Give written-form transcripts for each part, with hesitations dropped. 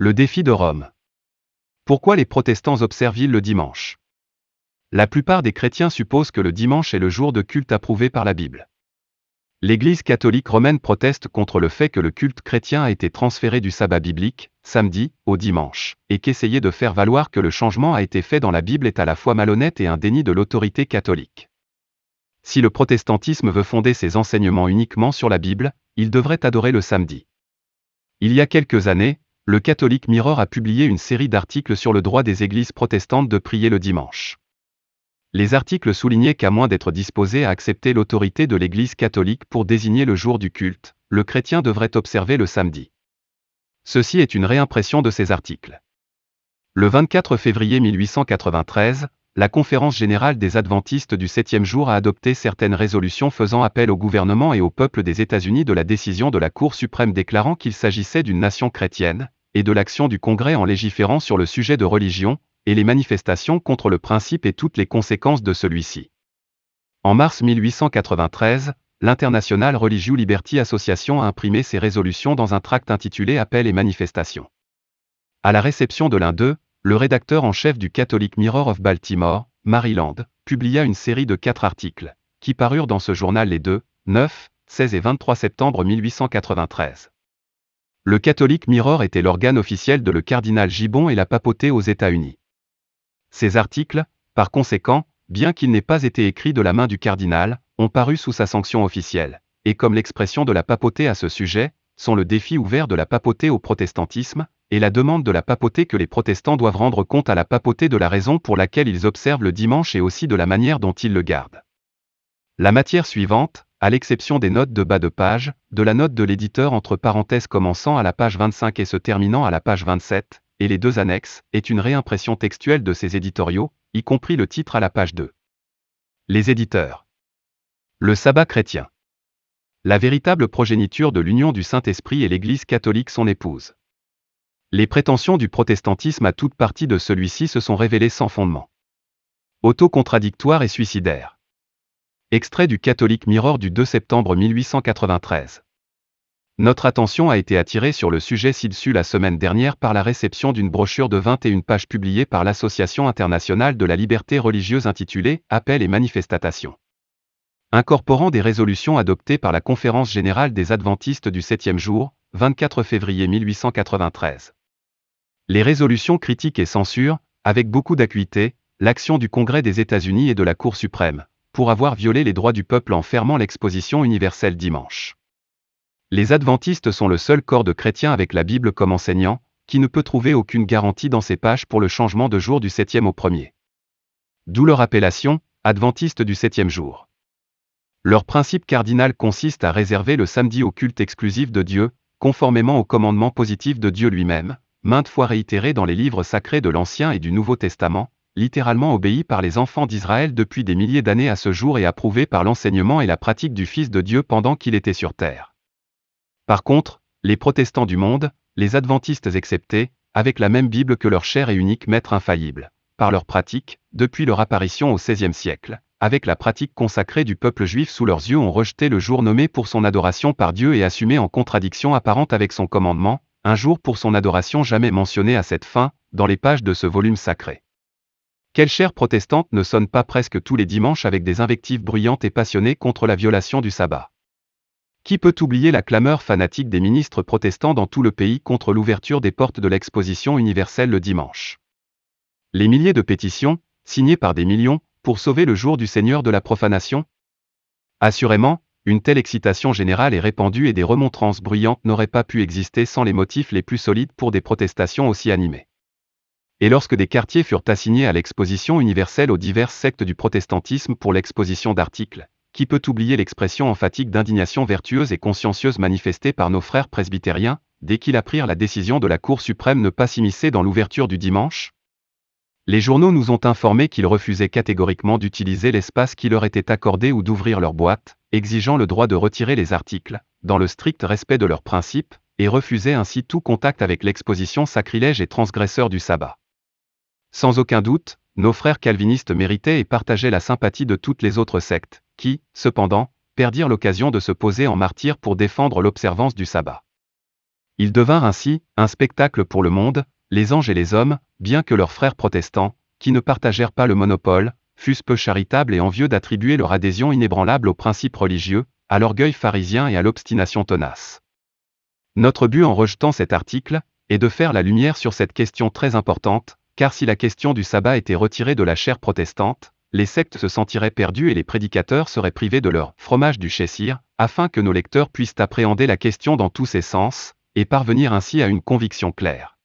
Le défi de Rome. Pourquoi les protestants observent-ils le dimanche? La plupart des chrétiens supposent que le dimanche est le jour de culte approuvé par la Bible. L'Église catholique romaine proteste contre le fait que le culte chrétien a été transféré du sabbat biblique, samedi, au dimanche, et qu'essayer de faire valoir que le changement a été fait dans la Bible est à la fois malhonnête et un déni de l'autorité catholique. Si le protestantisme veut fonder ses enseignements uniquement sur la Bible, il devrait adorer le samedi. Il y a quelques années, le Catholic Mirror a publié une série d'articles sur le droit des églises protestantes de prier le dimanche. Les articles soulignaient qu'à moins d'être disposé à accepter l'autorité de l'Église catholique pour désigner le jour du culte, le chrétien devrait observer le samedi. Ceci est une réimpression de ces articles. Le 24 février 1893, la Conférence générale des Adventistes du 7e jour a adopté certaines résolutions faisant appel au gouvernement et au peuple des États-Unis de la décision de la Cour suprême déclarant qu'il s'agissait d'une nation chrétienne, et de l'action du Congrès en légiférant sur le sujet de religion, et les manifestations contre le principe et toutes les conséquences de celui-ci. En mars 1893, l'International Religious Liberty Association a imprimé ces résolutions dans un tract intitulé Appel et manifestations. À la réception de l'un d'eux, le rédacteur en chef du Catholic Mirror of Baltimore, Maryland, publia une série de 4 articles, qui parurent dans ce journal les 2, 9, 16 et 23 septembre 1893. Le Catholic Mirror était l'organe officiel de le cardinal Gibbon et la papauté aux États-Unis. Ces articles, par conséquent, bien qu'ils n'aient pas été écrits de la main du cardinal, ont paru sous sa sanction officielle, et comme l'expression de la papauté à ce sujet, sont le défi ouvert de la papauté au protestantisme, et la demande de la papauté que les protestants doivent rendre compte à la papauté de la raison pour laquelle ils observent le dimanche et aussi de la manière dont ils le gardent. La matière suivante, à l'exception des notes de bas de page, de la note de l'éditeur entre parenthèses commençant à la page 25 et se terminant à la page 27, et les 2 annexes, est une réimpression textuelle de ces éditoriaux, y compris le titre à la page 2. Les éditeurs. Le sabbat chrétien. La véritable progéniture de l'union du Saint-Esprit et l'Église catholique son épouse. Les prétentions du protestantisme à toute partie de celui-ci se sont révélées sans fondement. Autocontradictoires et suicidaires. Extrait du Catholic Mirror du 2 septembre 1893. Notre attention a été attirée sur le sujet ci-dessus la semaine dernière par la réception d'une brochure de 21 pages publiée par l'Association internationale de la liberté religieuse intitulée « Appel et manifestations », incorporant des résolutions adoptées par la Conférence générale des Adventistes du 7e jour, 24 février 1893. Les résolutions critiquent et censurent, avec beaucoup d'acuité, l'action du Congrès des États-Unis et de la Cour suprême, pour avoir violé les droits du peuple en fermant l'exposition universelle dimanche. Les adventistes sont le seul corps de chrétiens avec la Bible comme enseignant, qui ne peut trouver aucune garantie dans ces pages pour le changement de jour du 7e au 1er. D'où leur appellation, adventistes du 7e jour. Leur principe cardinal consiste à réserver le samedi au culte exclusif de Dieu, conformément au commandement positif de Dieu lui-même, maintes fois réitéré dans les livres sacrés de l'Ancien et du Nouveau Testament, littéralement obéi par les enfants d'Israël depuis des milliers d'années à ce jour et approuvé par l'enseignement et la pratique du Fils de Dieu pendant qu'il était sur terre. Par contre, les protestants du monde, les adventistes exceptés, avec la même Bible que leur cher et unique maître infaillible, par leur pratique, depuis leur apparition au XVIe siècle, avec la pratique consacrée du peuple juif sous leurs yeux ont rejeté le jour nommé pour son adoration par Dieu et assumé en contradiction apparente avec son commandement, un jour pour son adoration jamais mentionné à cette fin, dans les pages de ce volume sacré. Quelle chair protestante ne sonne pas presque tous les dimanches avec des invectives bruyantes et passionnées contre la violation du sabbat? Qui peut oublier la clameur fanatique des ministres protestants dans tout le pays contre l'ouverture des portes de l'exposition universelle le dimanche? Les milliers de pétitions, signées par des millions, pour sauver le jour du Seigneur de la profanation? Assurément, une telle excitation générale et répandue et des remontrances bruyantes n'auraient pas pu exister sans les motifs les plus solides pour des protestations aussi animées. Et lorsque des quartiers furent assignés à l'exposition universelle aux diverses sectes du protestantisme pour l'exposition d'articles, qui peut oublier l'expression emphatique d'indignation vertueuse et consciencieuse manifestée par nos frères presbytériens, dès qu'ils apprirent la décision de la Cour suprême ne pas s'immiscer dans l'ouverture du dimanche? Les journaux nous ont informé qu'ils refusaient catégoriquement d'utiliser l'espace qui leur était accordé ou d'ouvrir leur boîte, exigeant le droit de retirer les articles, dans le strict respect de leurs principes, et refusaient ainsi tout contact avec l'exposition sacrilège et transgresseur du sabbat. Sans aucun doute, nos frères calvinistes méritaient et partageaient la sympathie de toutes les autres sectes, qui, cependant, perdirent l'occasion de se poser en martyrs pour défendre l'observance du sabbat. Ils devinrent ainsi un spectacle pour le monde, les anges et les hommes, bien que leurs frères protestants, qui ne partagèrent pas le monopole, fussent peu charitables et envieux d'attribuer leur adhésion inébranlable aux principes religieux, à l'orgueil pharisien et à l'obstination tenace. Notre but en rejetant cet article est de faire la lumière sur cette question très importante, car si la question du sabbat était retirée de la chaire protestante, les sectes se sentiraient perdus et les prédicateurs seraient privés de leur fromage du Chessir, afin que nos lecteurs puissent appréhender la question dans tous ses sens, et parvenir ainsi à une conviction claire.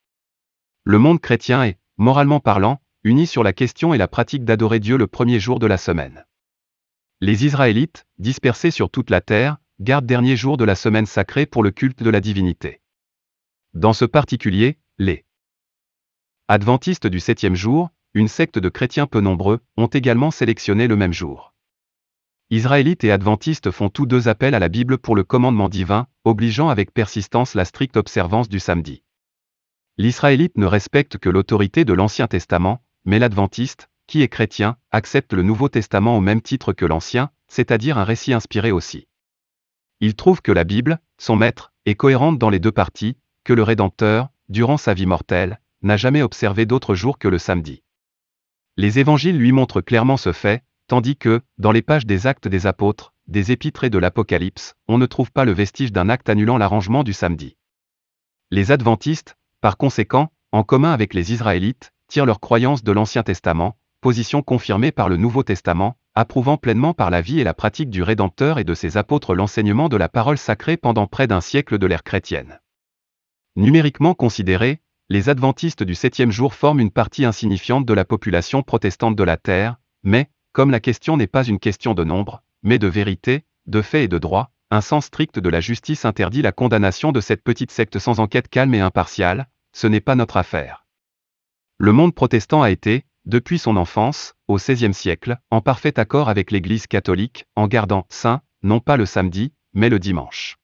Le monde chrétien est, moralement parlant, uni sur la question et la pratique d'adorer Dieu le premier jour de la semaine. Les Israélites, dispersés sur toute la terre, gardent dernier jour de la semaine sacrée pour le culte de la divinité. Dans ce particulier, les Adventistes du 7e jour, une secte de chrétiens peu nombreux, ont également sélectionné le même jour. Israélites et adventistes font tous deux appel à la Bible pour le commandement divin, obligeant avec persistance la stricte observance du samedi. L'Israélite ne respecte que l'autorité de l'Ancien Testament, mais l'adventiste, qui est chrétien, accepte le Nouveau Testament au même titre que l'Ancien, c'est-à-dire un récit inspiré aussi. Il trouve que la Bible, son maître, est cohérente dans les deux parties, que le Rédempteur, durant sa vie mortelle, n'a jamais observé d'autre jour que le samedi. Les évangiles lui montrent clairement ce fait, tandis que, dans les pages des Actes des Apôtres, des Épîtres et de l'Apocalypse, on ne trouve pas le vestige d'un acte annulant l'arrangement du samedi. Les adventistes, par conséquent, en commun avec les Israélites, tirent leur croyance de l'Ancien Testament, position confirmée par le Nouveau Testament, approuvant pleinement par la vie et la pratique du Rédempteur et de ses apôtres l'enseignement de la parole sacrée pendant près d'un siècle de l'ère chrétienne. Numériquement considérés, les adventistes du 7e jour forment une partie insignifiante de la population protestante de la terre, mais, comme la question n'est pas une question de nombre, mais de vérité, de fait et de droit, un sens strict de la justice interdit la condamnation de cette petite secte sans enquête calme et impartiale, ce n'est pas notre affaire. Le monde protestant a été, depuis son enfance, au XVIe siècle, en parfait accord avec l'Église catholique, en gardant saint, non pas le samedi, mais le dimanche.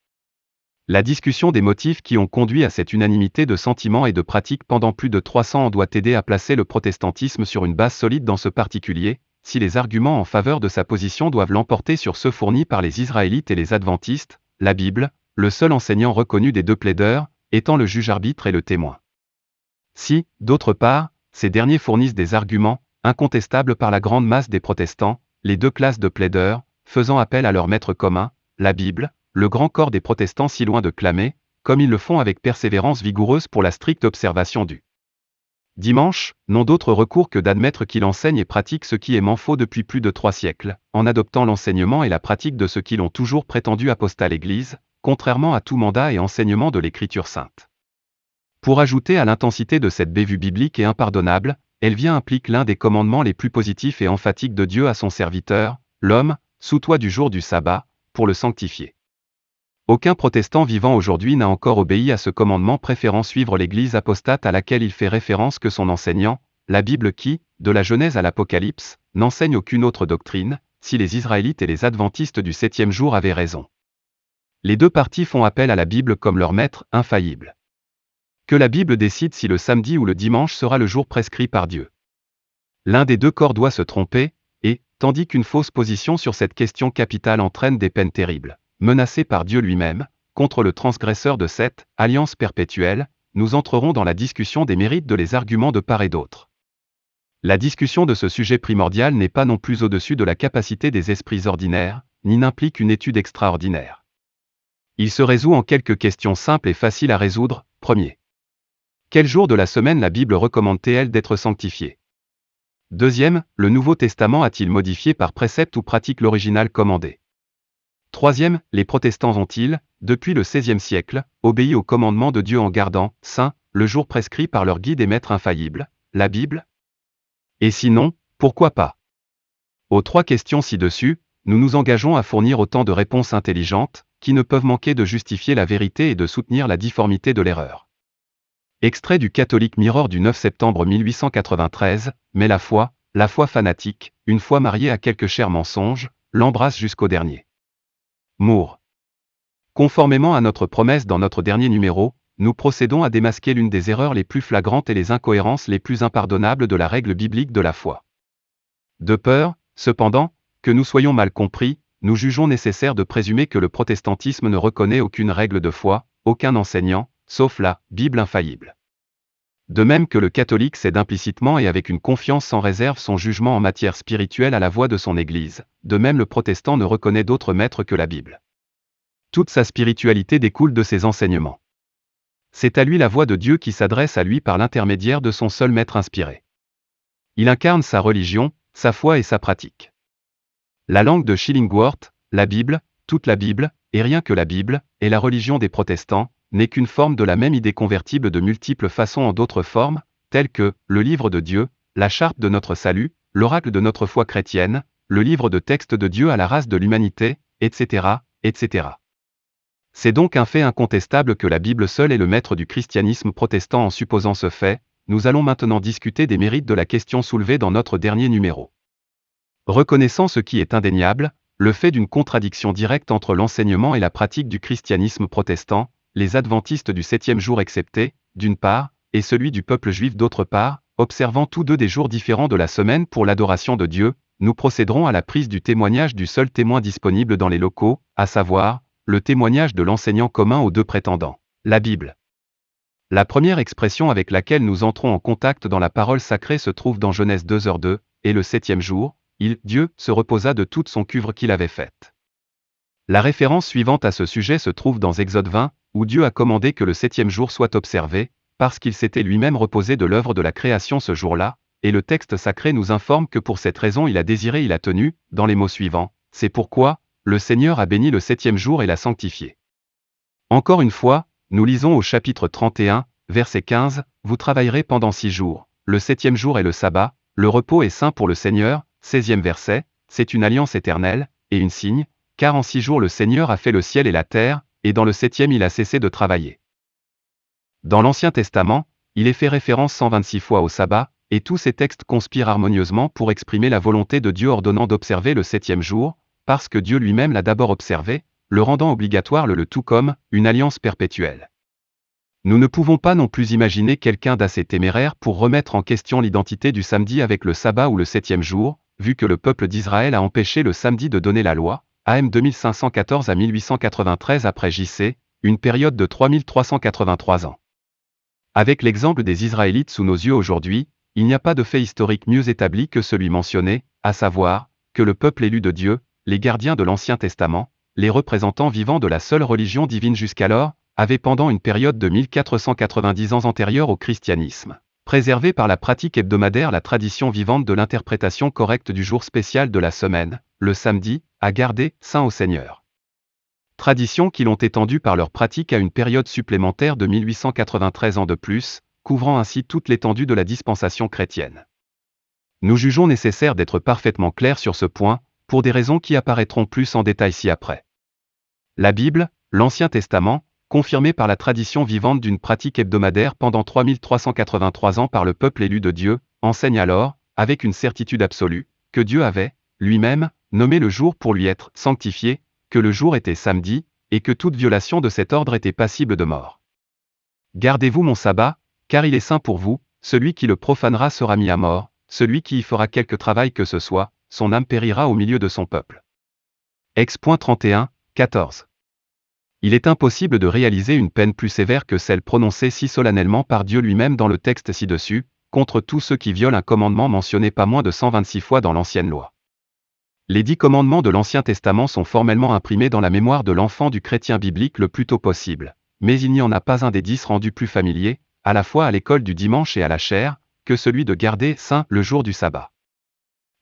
La discussion des motifs qui ont conduit à cette unanimité de sentiments et de pratiques pendant plus de 300 ans doit aider à placer le protestantisme sur une base solide dans ce particulier, si les arguments en faveur de sa position doivent l'emporter sur ceux fournis par les Israélites et les adventistes, la Bible, le seul enseignant reconnu des deux plaideurs, étant le juge-arbitre et le témoin. Si, d'autre part, ces derniers fournissent des arguments, incontestables par la grande masse des protestants, les deux classes de plaideurs, faisant appel à leur maître commun, la Bible, le grand corps des protestants si loin de clamer, comme ils le font avec persévérance vigoureuse pour la stricte observation du dimanche, n'ont d'autre recours que d'admettre qu'il enseigne et pratique ce qui est faux depuis plus de 3 siècles, en adoptant l'enseignement et la pratique de ceux qui l'ont toujours prétendu apostat l'Église, contrairement à tout mandat et enseignement de l'Écriture sainte. Pour ajouter à l'intensité de cette bévue biblique et impardonnable, elle implique l'un des commandements les plus positifs et emphatiques de Dieu à son serviteur, l'homme, sous toit du jour du sabbat, pour le sanctifier. Aucun protestant vivant aujourd'hui n'a encore obéi à ce commandement, préférant suivre l'Église apostate à laquelle il fait référence que son enseignant, la Bible qui, de la Genèse à l'Apocalypse, n'enseigne aucune autre doctrine, si les Israélites et les adventistes du 7e jour avaient raison. Les deux parties font appel à la Bible comme leur maître infaillible. Que la Bible décide si le samedi ou le dimanche sera le jour prescrit par Dieu. L'un des deux corps doit se tromper, et, tandis qu'une fausse position sur cette question capitale entraîne des peines terribles, menacées par Dieu lui-même, contre le transgresseur de cette alliance perpétuelle, nous entrerons dans la discussion des mérites de les arguments de part et d'autre. La discussion de ce sujet primordial n'est pas non plus au-dessus de la capacité des esprits ordinaires, ni n'implique une étude extraordinaire. Il se résout en quelques questions simples et faciles à résoudre. Premier. Quel jour de la semaine la Bible recommande-t-elle d'être sanctifié? Deuxième, le Nouveau Testament a-t-il modifié par précepte ou pratique l'original commandé? Troisième, les protestants ont-ils, depuis le XVIe siècle, obéi au commandement de Dieu en gardant, saint, le jour prescrit par leur guide et maître infaillible, la Bible? Et sinon, pourquoi pas? Aux 3 questions ci-dessus, nous nous engageons à fournir autant de réponses intelligentes, qui ne peuvent manquer de justifier la vérité et de soutenir la difformité de l'erreur. Extrait du Catholic Mirror du 9 septembre 1893, mais la foi fanatique, une foi mariée à quelques chers mensonges, l'embrasse jusqu'au dernier. Moore. Conformément à notre promesse dans notre dernier numéro, nous procédons à démasquer l'une des erreurs les plus flagrantes et les incohérences les plus impardonnables de la règle biblique de la foi. De peur, cependant, que nous soyons mal compris, nous jugeons nécessaire de présumer que le protestantisme ne reconnaît aucune règle de foi, aucun enseignant, sauf la Bible infaillible. De même que le catholique cède implicitement et avec une confiance sans réserve son jugement en matière spirituelle à la voix de son Église, de même le protestant ne reconnaît d'autre maître que la Bible. Toute sa spiritualité découle de ses enseignements. C'est à lui la voix de Dieu qui s'adresse à lui par l'intermédiaire de son seul maître inspiré. Il incarne sa religion, sa foi et sa pratique. La langue de Schillingworth, la Bible, toute la Bible, et rien que la Bible, et la religion des protestants, n'est qu'une forme de la même idée convertible de multiples façons en d'autres formes, telles que le livre de Dieu, la charte de notre salut, l'oracle de notre foi chrétienne, le livre de texte de Dieu à la race de l'humanité, etc., etc. C'est donc un fait incontestable que la Bible seule est le maître du christianisme protestant. En supposant ce fait, nous allons maintenant discuter des mérites de la question soulevée dans notre dernier numéro. Reconnaissant ce qui est indéniable, le fait d'une contradiction directe entre l'enseignement et la pratique du christianisme protestant, les adventistes du 7e jour exceptés, d'une part, et celui du peuple juif d'autre part, observant tous deux des jours différents de la semaine pour l'adoration de Dieu, nous procéderons à la prise du témoignage du seul témoin disponible dans les locaux, à savoir, le témoignage de l'enseignant commun aux deux prétendants, la Bible. La première expression avec laquelle nous entrons en contact dans la parole sacrée se trouve dans Genèse 2h2, et le 7e jour, Dieu, se reposa de toute son cuivre qu'il avait faite. La référence suivante à ce sujet se trouve dans Exode 20, où Dieu a commandé que le 7e jour soit observé, parce qu'il s'était lui-même reposé de l'œuvre de la création ce jour-là, et le texte sacré nous informe que pour cette raison il a désiré, il a tenu, dans les mots suivants, c'est pourquoi, le Seigneur a béni le 7e jour et l'a sanctifié. Encore une fois, nous lisons au chapitre 31, verset 15, vous travaillerez pendant 6 jours, le 7e jour est le sabbat, le repos est saint pour le Seigneur, 16e verset, c'est une alliance éternelle, et une signe, car en 6 jours le Seigneur a fait le ciel et la terre, et dans le 7e il a cessé de travailler. Dans l'Ancien Testament, il est fait référence 126 fois au sabbat, et tous ces textes conspirent harmonieusement pour exprimer la volonté de Dieu ordonnant d'observer le 7e jour, parce que Dieu lui-même l'a d'abord observé, le rendant obligatoire le tout comme une alliance perpétuelle. Nous ne pouvons pas non plus imaginer quelqu'un d'assez téméraire pour remettre en question l'identité du samedi avec le sabbat ou le 7e jour, vu que le peuple d'Israël a empêché le samedi de donner la loi, AM 2514 à 1893 après JC, une période de 3383 ans. Avec l'exemple des Israélites sous nos yeux aujourd'hui, il n'y a pas de fait historique mieux établi que celui mentionné, à savoir, que le peuple élu de Dieu, les gardiens de l'Ancien Testament, les représentants vivants de la seule religion divine jusqu'alors, avaient pendant une période de 1490 ans antérieure au christianisme, préservé par la pratique hebdomadaire la tradition vivante de l'interprétation correcte du jour spécial de la semaine, le samedi, à garder saint au Seigneur. Tradition qu'ils ont étendue par leur pratique à une période supplémentaire de 1893 ans de plus, couvrant ainsi toute l'étendue de la dispensation chrétienne. Nous jugeons nécessaire d'être parfaitement clairs sur ce point, pour des raisons qui apparaîtront plus en détail ci-après. La Bible, l'Ancien Testament, confirmé par la tradition vivante d'une pratique hebdomadaire pendant 3383 ans par le peuple élu de Dieu, enseigne alors, avec une certitude absolue, que Dieu avait, lui-même, nommé le jour pour lui être sanctifié, que le jour était samedi, et que toute violation de cet ordre était passible de mort. Gardez-vous mon sabbat, car il est saint pour vous, celui qui le profanera sera mis à mort, celui qui y fera quelque travail que ce soit, son âme périra au milieu de son peuple. Ex.31, 14. Il est impossible de réaliser une peine plus sévère que celle prononcée si solennellement par Dieu lui-même dans le texte ci-dessus, contre tous ceux qui violent un commandement mentionné pas moins de 126 fois dans l'ancienne loi. Les 10 commandements de l'Ancien Testament sont formellement imprimés dans la mémoire de l'enfant du chrétien biblique le plus tôt possible, mais il n'y en a pas un des 10 rendu plus familier, à la fois à l'école du dimanche et à la chaire, que celui de garder saint le jour du sabbat.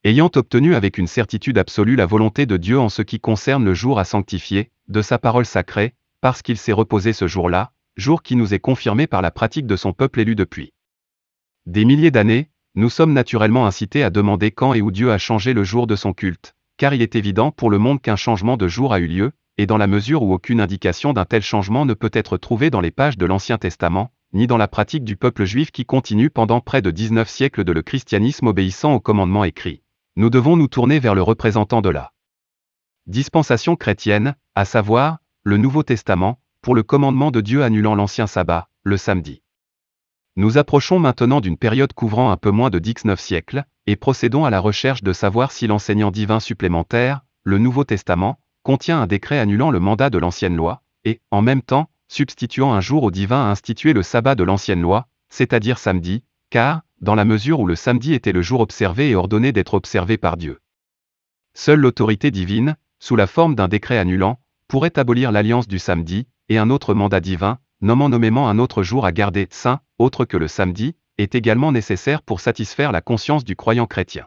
Ayant obtenu avec une certitude absolue la volonté de Dieu en ce qui concerne le jour à sanctifier, de sa parole sacrée, parce qu'il s'est reposé ce jour-là, jour qui nous est confirmé par la pratique de son peuple élu depuis des milliers d'années, nous sommes naturellement incités à demander quand et où Dieu a changé le jour de son culte, car il est évident pour le monde qu'un changement de jour a eu lieu, et dans la mesure où aucune indication d'un tel changement ne peut être trouvée dans les pages de l'Ancien Testament, ni dans la pratique du peuple juif qui continue pendant près de 19 siècles de le christianisme obéissant aux commandements écrits. Nous devons nous tourner vers le représentant de la dispensation chrétienne, à savoir, le Nouveau Testament, pour le commandement de Dieu annulant l'ancien sabbat, le samedi. Nous approchons maintenant d'une période couvrant un peu moins de 19 siècles, et procédons à la recherche de savoir si l'enseignant divin supplémentaire, le Nouveau Testament, contient un décret annulant le mandat de l'ancienne loi, et, en même temps, substituant un jour au divin a institué le sabbat de l'ancienne loi, c'est-à-dire samedi, car, dans la mesure où le samedi était le jour observé et ordonné d'être observé par Dieu. Seule l'autorité divine, sous la forme d'un décret annulant, pourrait abolir l'alliance du samedi, et un autre mandat divin, nommant nommément un autre jour à garder saint, autre que le samedi, est également nécessaire pour satisfaire la conscience du croyant chrétien.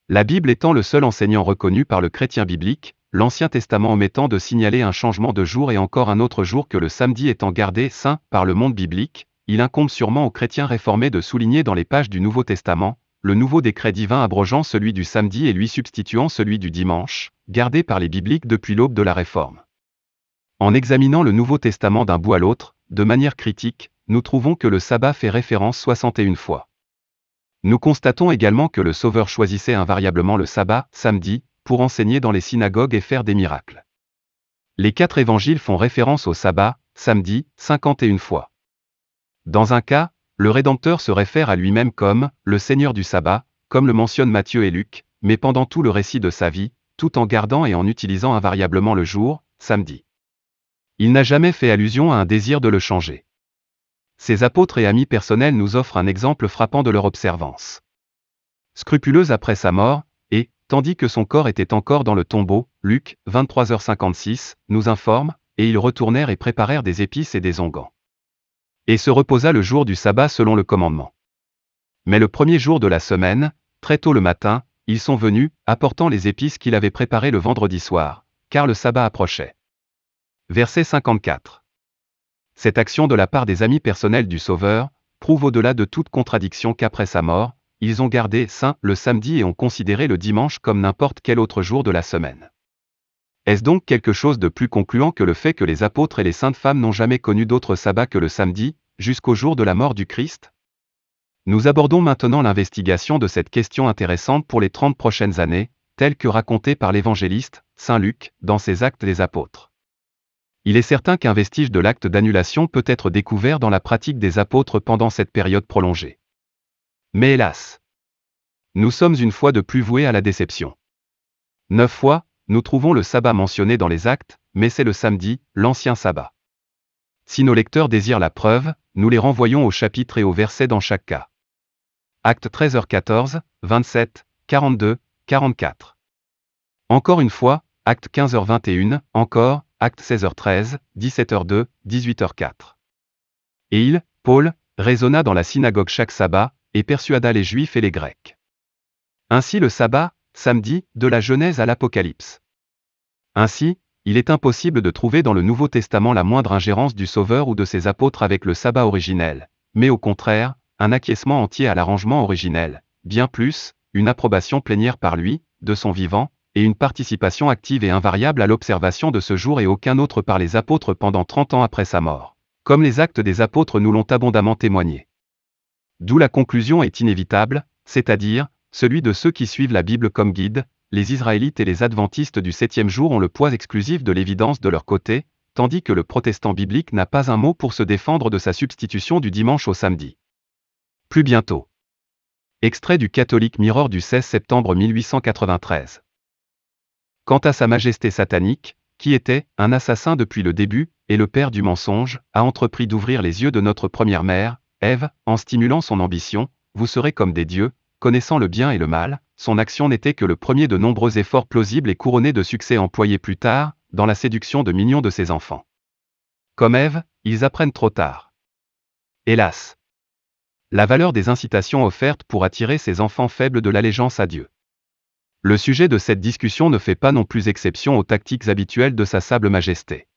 La Bible étant le seul enseignant reconnu par le chrétien biblique, l'Ancien Testament omettant de signaler un changement de jour et encore un autre jour que le samedi étant gardé saint par le monde biblique, il incombe sûrement aux chrétiens réformés de souligner dans les pages du Nouveau Testament, le nouveau décret divin abrogeant celui du samedi et lui substituant celui du dimanche, gardé par les bibliques depuis l'aube de la Réforme. En examinant le Nouveau Testament d'un bout à l'autre, de manière critique, nous trouvons que le sabbat fait référence 61 fois. Nous constatons également que le Sauveur choisissait invariablement le sabbat, samedi, pour enseigner dans les synagogues et faire des miracles. Les 4 évangiles font référence au sabbat, samedi, 51 fois. Dans un cas, le Rédempteur se réfère à lui-même comme « le Seigneur du sabbat », comme le mentionnent Matthieu et Luc, mais pendant tout le récit de sa vie, tout en gardant et en utilisant invariablement le jour, samedi. Il n'a jamais fait allusion à un désir de le changer. Ses apôtres et amis personnels nous offrent un exemple frappant de leur observance. Scrupuleuse après sa mort, et, tandis que son corps était encore dans le tombeau, Luc, 23h56, nous informe, et ils retournèrent et préparèrent des épices et des onguents. Et se reposa le jour du sabbat selon le commandement. Mais le premier jour de la semaine, très tôt le matin, ils sont venus, apportant les épices qu'il avait préparées le vendredi soir, car le sabbat approchait. Verset 54. Cette action de la part des amis personnels du Sauveur, prouve au-delà de toute contradiction qu'après sa mort, ils ont gardé saint le samedi et ont considéré le dimanche comme n'importe quel autre jour de la semaine. Est-ce donc quelque chose de plus concluant que le fait que les apôtres et les saintes femmes n'ont jamais connu d'autre sabbat que le samedi, jusqu'au jour de la mort du Christ? Nous abordons maintenant l'investigation de cette question intéressante pour les 30 prochaines années, telle que racontée par l'évangéliste, saint Luc, dans ses Actes des Apôtres. Il est certain qu'un vestige de l'acte d'annulation peut être découvert dans la pratique des apôtres pendant cette période prolongée. Mais hélas, nous sommes une fois de plus voués à la déception. 9 fois, nous trouvons le sabbat mentionné dans les actes, mais c'est le samedi, l'ancien sabbat. Si nos lecteurs désirent la preuve, nous les renvoyons au chapitre et au verset dans chaque cas. Actes 13h14, 27, 42, 44. Encore une fois, Actes 15h21, encore, Actes 16h13, 17h2, 18h4. Et il, Paul, raisonna dans la synagogue chaque sabbat, et persuada les Juifs et les Grecs. Ainsi le sabbat, samedi, de la Genèse à l'Apocalypse. Ainsi, il est impossible de trouver dans le Nouveau Testament la moindre ingérence du Sauveur ou de ses apôtres avec le sabbat originel, mais au contraire, un acquiescement entier à l'arrangement originel, bien plus, une approbation plénière par lui, de son vivant, et une participation active et invariable à l'observation de ce jour et aucun autre par les apôtres pendant 30 ans après sa mort, comme les Actes des Apôtres nous l'ont abondamment témoigné. D'où la conclusion est inévitable, c'est-à-dire, celui de ceux qui suivent la Bible comme guide, les Israélites et les Adventistes du 7e jour ont le poids exclusif de l'évidence de leur côté, tandis que le protestant biblique n'a pas un mot pour se défendre de sa substitution du dimanche au samedi. Plus bientôt. Extrait du Catholic Mirror du 16 septembre 1893. Quant à Sa Majesté satanique, qui était un assassin depuis le début, et le père du mensonge, a entrepris d'ouvrir les yeux de notre première mère, Ève, en stimulant son ambition, vous serez comme des dieux, connaissant le bien et le mal. Son action n'était que le premier de nombreux efforts plausibles et couronnés de succès employés plus tard, dans la séduction de millions de ses enfants. Comme Ève, ils apprennent trop tard. Hélas. La valeur des incitations offertes pour attirer ces enfants faibles de l'allégeance à Dieu. Le sujet de cette discussion ne fait pas non plus exception aux tactiques habituelles de sa sable majesté.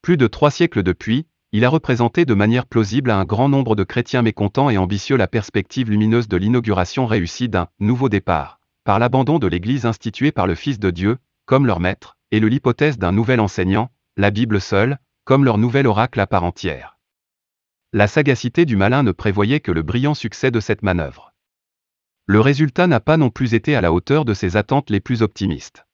Plus de 3 siècles depuis, il a représenté de manière plausible à un grand nombre de chrétiens mécontents et ambitieux la perspective lumineuse de l'inauguration réussie d'un « nouveau départ », par l'abandon de l'Église instituée par le Fils de Dieu, comme leur maître, et l'hypothèse d'un nouvel enseignant, la Bible seule, comme leur nouvel oracle à part entière. La sagacité du malin ne prévoyait que le brillant succès de cette manœuvre. Le résultat n'a pas non plus été à la hauteur de ses attentes les plus optimistes.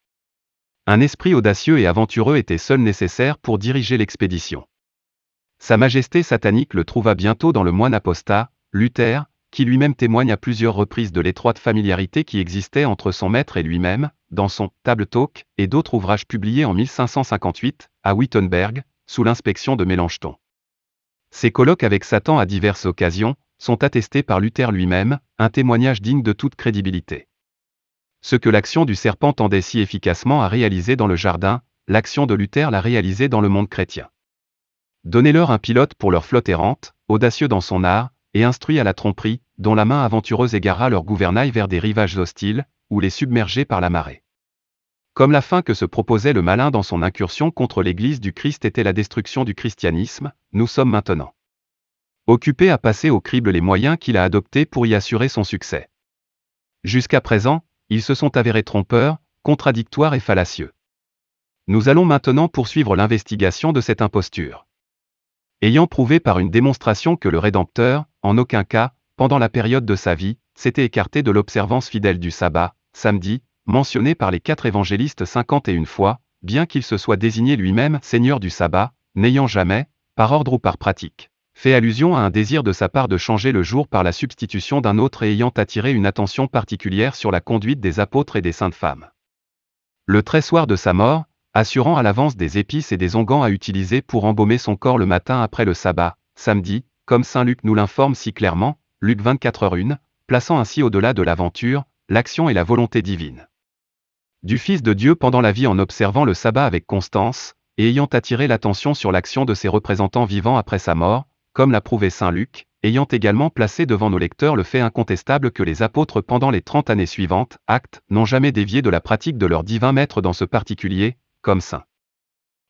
Un esprit audacieux et aventureux était seul nécessaire pour diriger l'expédition. Sa Majesté satanique le trouva bientôt dans le moine apostat, Luther, qui lui-même témoigne à plusieurs reprises de l'étroite familiarité qui existait entre son maître et lui-même, dans son Table Talk et d'autres ouvrages publiés en 1558, à Wittenberg, sous l'inspection de Mélenchon. Ses colloques avec Satan à diverses occasions sont attestés par Luther lui-même, un témoignage digne de toute crédibilité. Ce que l'action du serpent tendait si efficacement à réaliser dans le jardin, l'action de Luther l'a réalisé dans le monde chrétien. Donnez-leur un pilote pour leur flotte errante, audacieux dans son art, et instruit à la tromperie, dont la main aventureuse égara leur gouvernail vers des rivages hostiles, ou les submerger par la marée. Comme la fin que se proposait le malin dans son incursion contre l'Église du Christ était la destruction du christianisme, nous sommes maintenant occupés à passer au crible les moyens qu'il a adoptés pour y assurer son succès. Jusqu'à présent, ils se sont avérés trompeurs, contradictoires et fallacieux. Nous allons maintenant poursuivre l'investigation de cette imposture. Ayant prouvé par une démonstration que le Rédempteur, en aucun cas, pendant la période de sa vie, s'était écarté de l'observance fidèle du sabbat, samedi, mentionné par les 4 évangélistes 51 fois, bien qu'il se soit désigné lui-même Seigneur du sabbat, n'ayant jamais, par ordre ou par pratique, fait allusion à un désir de sa part de changer le jour par la substitution d'un autre et ayant attiré une attention particulière sur la conduite des apôtres et des saintes femmes. Le tressoir de sa mort, assurant à l'avance des épices et des onguents à utiliser pour embaumer son corps le matin après le sabbat, samedi, comme saint Luc nous l'informe si clairement, Luc 24h1, plaçant ainsi au-delà de l'aventure, l'action et la volonté divine du Fils de Dieu pendant la vie en observant le sabbat avec constance, et ayant attiré l'attention sur l'action de ses représentants vivants après sa mort, comme l'a prouvé saint Luc, ayant également placé devant nos lecteurs le fait incontestable que les apôtres pendant les 30 années suivantes, actes, n'ont jamais dévié de la pratique de leur divin maître dans ce particulier, comme saint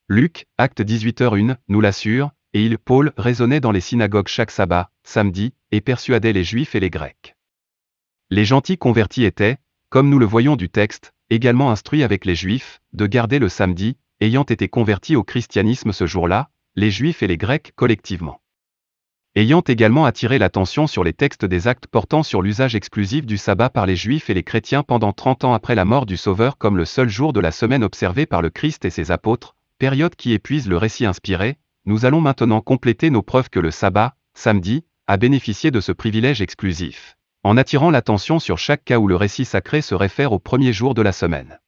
Luc, acte 18h1, nous l'assure, et il, Paul, raisonnait dans les synagogues chaque sabbat, samedi, et persuadait les Juifs et les Grecs. Les gentils convertis étaient, comme nous le voyons du texte, également instruits avec les Juifs, de garder le samedi, ayant été convertis au christianisme ce jour-là, les Juifs et les Grecs collectivement. Ayant également attiré l'attention sur les textes des actes portant sur l'usage exclusif du sabbat par les Juifs et les chrétiens pendant 30 ans après la mort du Sauveur comme le seul jour de la semaine observé par le Christ et ses apôtres, période qui épuise le récit inspiré, nous allons maintenant compléter nos preuves que le sabbat, samedi, a bénéficié de ce privilège exclusif, en attirant l'attention sur chaque cas où le récit sacré se réfère au premier jour de la semaine.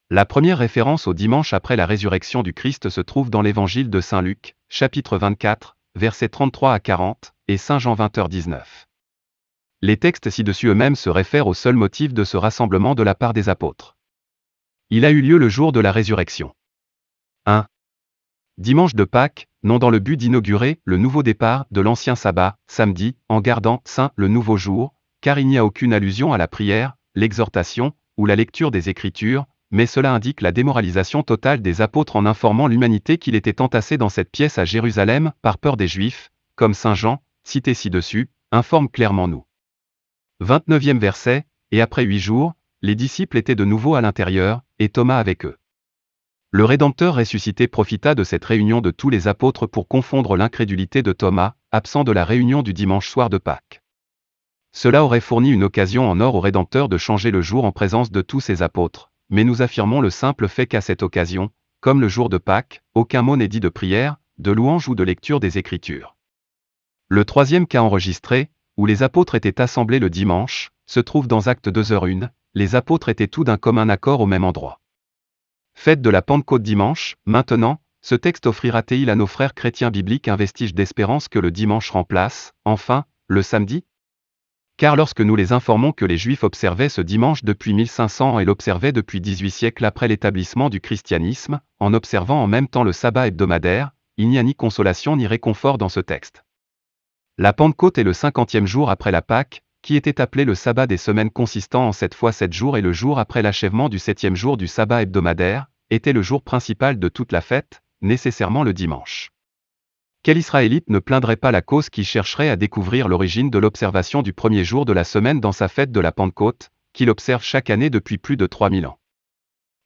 La première référence au dimanche après la résurrection du Christ se trouve dans l'évangile de saint Luc, chapitre 24, versets 33 à 40, et saint Jean 20h19. Les textes ci-dessus eux-mêmes se réfèrent au seul motif de ce rassemblement de la part des apôtres. Il a eu lieu le jour de la résurrection. 1. Dimanche de Pâques, non dans le but d'inaugurer le nouveau départ de l'ancien sabbat, samedi, en gardant saint le nouveau jour, car il n'y a aucune allusion à la prière, l'exhortation, ou la lecture des Écritures, mais cela indique la démoralisation totale des apôtres en informant l'humanité qu'il était entassé dans cette pièce à Jérusalem par peur des Juifs, comme saint Jean, cité ci-dessus, informe clairement nous. 29e verset, et après 8 jours, les disciples étaient de nouveau à l'intérieur, et Thomas avec eux. Le Rédempteur ressuscité profita de cette réunion de tous les apôtres pour confondre l'incrédulité de Thomas, absent de la réunion du dimanche soir de Pâques. Cela aurait fourni une occasion en or au Rédempteur de changer le jour en présence de tous ses apôtres, mais nous affirmons le simple fait qu'à cette occasion, comme le jour de Pâques, aucun mot n'est dit de prière, de louange ou de lecture des Écritures. Le troisième cas enregistré, où les apôtres étaient assemblés le dimanche, se trouve dans Actes 2h1, les apôtres étaient tous d'un commun accord au même endroit. Fête de la Pentecôte dimanche, maintenant, ce texte offrira-t-il à nos frères chrétiens bibliques un vestige d'espérance que le dimanche remplace, enfin, le samedi ? Car lorsque nous les informons que les Juifs observaient ce dimanche depuis 1500 et l'observaient depuis 18 siècles après l'établissement du christianisme, en observant en même temps le sabbat hebdomadaire, il n'y a ni consolation ni réconfort dans ce texte. La Pentecôte est le 50e jour après la Pâque, qui était appelé le sabbat des semaines consistant en 7 fois 7 jours et le jour après l'achèvement du 7e jour du sabbat hebdomadaire, était le jour principal de toute la fête, nécessairement le dimanche. Quel Israélite ne plaindrait pas la cause qui chercherait à découvrir l'origine de l'observation du premier jour de la semaine dans sa fête de la Pentecôte, qu'il observe chaque année depuis plus de 3000 ans?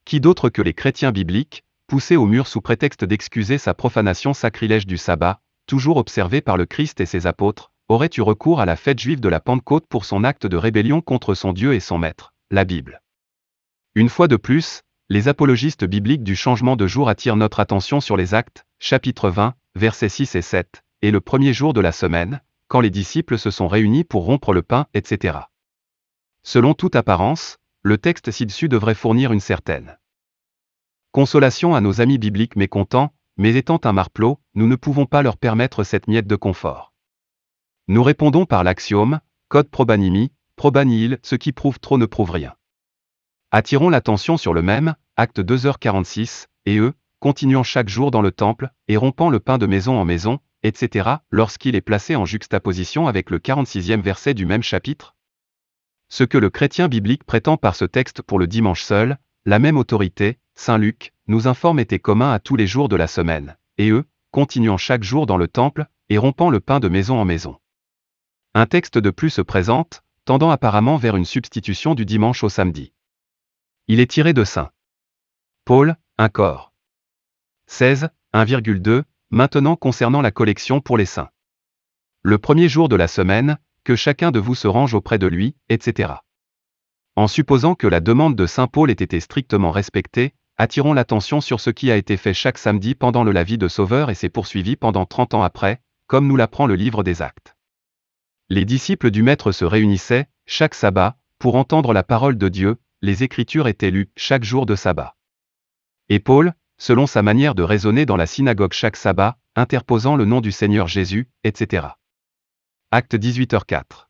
Qui d'autre que les chrétiens bibliques, poussés au mur sous prétexte d'excuser sa profanation sacrilège du sabbat, toujours observé par le Christ et ses apôtres, aurait eu recours à la fête juive de la Pentecôte pour son acte de rébellion contre son Dieu et son Maître, la Bible? Une fois de plus, les apologistes bibliques du changement de jour attirent notre attention sur les Actes, chapitre 20, versets 6 et 7, et le premier jour de la semaine, quand les disciples se sont réunis pour rompre le pain, etc. Selon toute apparence, le texte ci-dessus devrait fournir une certaine consolation à nos amis bibliques mécontents, mais étant un marplot, nous ne pouvons pas leur permettre cette miette de confort. Nous répondons par l'axiome, code probanimi, probanihil, ce qui prouve trop ne prouve rien. Attirons l'attention sur le même, acte 2h46, et eux, continuant chaque jour dans le temple, et rompant le pain de maison en maison, etc., lorsqu'il est placé en juxtaposition avec le 46e verset du même chapitre. Ce que le chrétien biblique prétend par ce texte pour le dimanche seul, la même autorité, Saint Luc, nous informe était commun à tous les jours de la semaine, et eux, continuant chaque jour dans le temple, et rompant le pain de maison en maison. Un texte de plus se présente, tendant apparemment vers une substitution du dimanche au samedi. Il est tiré de Saint Paul, 1 Cor 16, 1,2, maintenant concernant la collection pour les saints. Le premier jour de la semaine, que chacun de vous se range auprès de lui, etc. En supposant que la demande de Saint Paul ait été strictement respectée, attirons l'attention sur ce qui a été fait chaque samedi pendant le Lavie de Sauveur et s'est poursuivi pendant 30 ans après, comme nous l'apprend le livre des Actes. Les disciples du Maître se réunissaient, chaque sabbat, pour entendre la parole de Dieu, les Écritures étaient lues chaque jour de sabbat. Et Paul, selon sa manière de raisonner dans la synagogue chaque sabbat, interposant le nom du Seigneur Jésus, etc. Acte 18h04.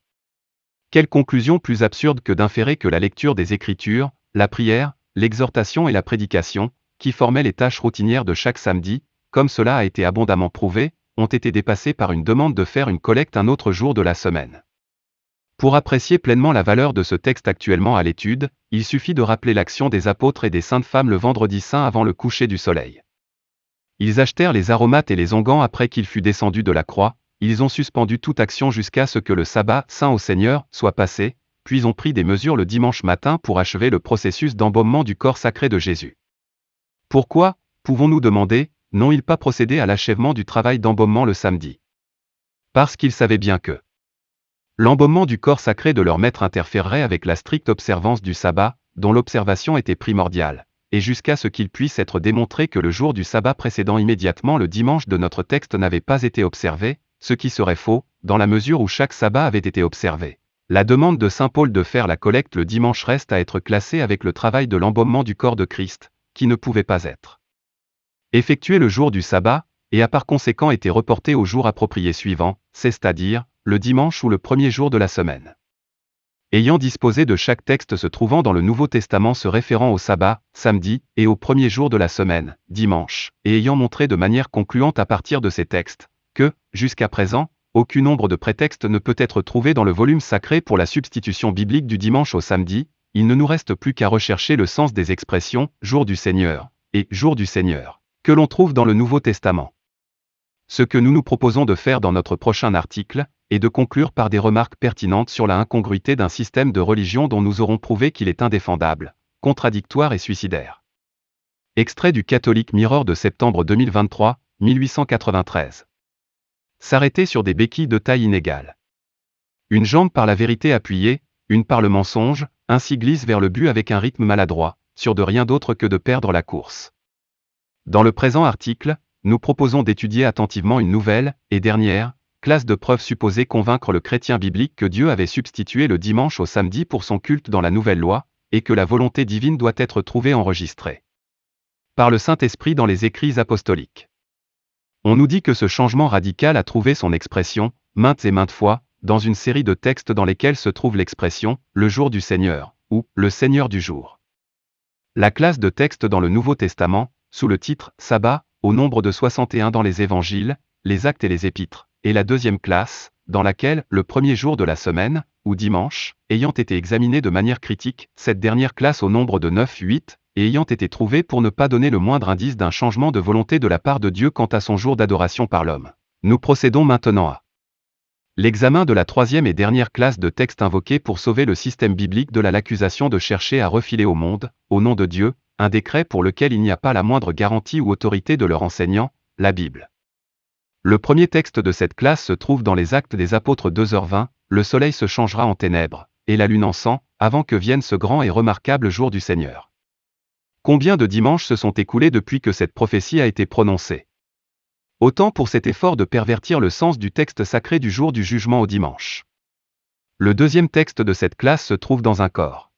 Quelle conclusion plus absurde que d'inférer que la lecture des Écritures, la prière, l'exhortation et la prédication, qui formaient les tâches routinières de chaque samedi, comme cela a été abondamment prouvé, ont été dépassées par une demande de faire une collecte un autre jour de la semaine. Pour apprécier pleinement la valeur de ce texte actuellement à l'étude, il suffit de rappeler l'action des apôtres et des saintes femmes le vendredi saint avant le coucher du soleil. Ils achetèrent les aromates et les onguents après qu'il fut descendu de la croix, ils ont suspendu toute action jusqu'à ce que le sabbat saint au Seigneur soit passé, puis ont pris des mesures le dimanche matin pour achever le processus d'embaumement du corps sacré de Jésus. Pourquoi, pouvons-nous demander, n'ont-ils pas procédé à l'achèvement du travail d'embaumement le samedi? Parce qu'ils savaient bien que l'embaumement du corps sacré de leur maître interférerait avec la stricte observance du sabbat, dont l'observation était primordiale, et jusqu'à ce qu'il puisse être démontré que le jour du sabbat précédant immédiatement le dimanche de notre texte n'avait pas été observé, ce qui serait faux, dans la mesure où chaque sabbat avait été observé. La demande de Saint Paul de faire la collecte le dimanche reste à être classée avec le travail de l'embaumement du corps de Christ, qui ne pouvait pas être effectué le jour du sabbat, et a par conséquent été reporté au jour approprié suivant, c'est-à-dire, le dimanche ou le premier jour de la semaine. Ayant disposé de chaque texte se trouvant dans le Nouveau Testament se référant au sabbat, samedi, et au premier jour de la semaine, dimanche, et ayant montré de manière concluante à partir de ces textes, que, jusqu'à présent, aucun nombre de prétextes ne peut être trouvé dans le volume sacré pour la substitution biblique du dimanche au samedi, il ne nous reste plus qu'à rechercher le sens des expressions « jour du Seigneur » et « jour du Seigneur » que l'on trouve dans le Nouveau Testament. Ce que nous nous proposons de faire dans notre prochain article, est de conclure par des remarques pertinentes sur la incongruité d'un système de religion dont nous aurons prouvé qu'il est indéfendable, contradictoire et suicidaire. Extrait du Catholic Mirror de septembre 2023, 1893. S'arrêter sur des béquilles de taille inégale. Une jambe par la vérité appuyée, une par le mensonge, ainsi glisse vers le but avec un rythme maladroit, sûr de rien d'autre que de perdre la course. Dans le présent article, nous proposons d'étudier attentivement une nouvelle, et dernière, classe de preuves supposées convaincre le chrétien biblique que Dieu avait substitué le dimanche au samedi pour son culte dans la nouvelle loi, et que la volonté divine doit être trouvée enregistrée par le Saint-Esprit dans les écrits apostoliques. On nous dit que ce changement radical a trouvé son expression, maintes et maintes fois, dans une série de textes dans lesquels se trouve l'expression « le jour du Seigneur » ou « le Seigneur du jour ». La classe de textes dans le Nouveau Testament, sous le titre « Sabbat », au nombre de 61 dans les évangiles, les actes et les épîtres, et la deuxième classe, dans laquelle, le premier jour de la semaine, ou dimanche, ayant été examiné de manière critique, cette dernière classe au nombre de 9-8, et ayant été trouvée pour ne pas donner le moindre indice d'un changement de volonté de la part de Dieu quant à son jour d'adoration par l'homme. Nous procédons maintenant à l'examen de la troisième et dernière classe de textes invoqués pour sauver le système biblique de l'accusation de chercher à refiler au monde, au nom de Dieu, un décret pour lequel il n'y a pas la moindre garantie ou autorité de leur enseignant, la Bible. Le premier texte de cette classe se trouve dans les Actes des Apôtres 2h20, le soleil se changera en ténèbres, et la lune en sang, avant que vienne ce grand et remarquable jour du Seigneur. Combien de dimanches se sont écoulés depuis que cette prophétie a été prononcée? Autant pour cet effort de pervertir le sens du texte sacré du jour du jugement au dimanche. Le deuxième texte de cette classe se trouve dans un corps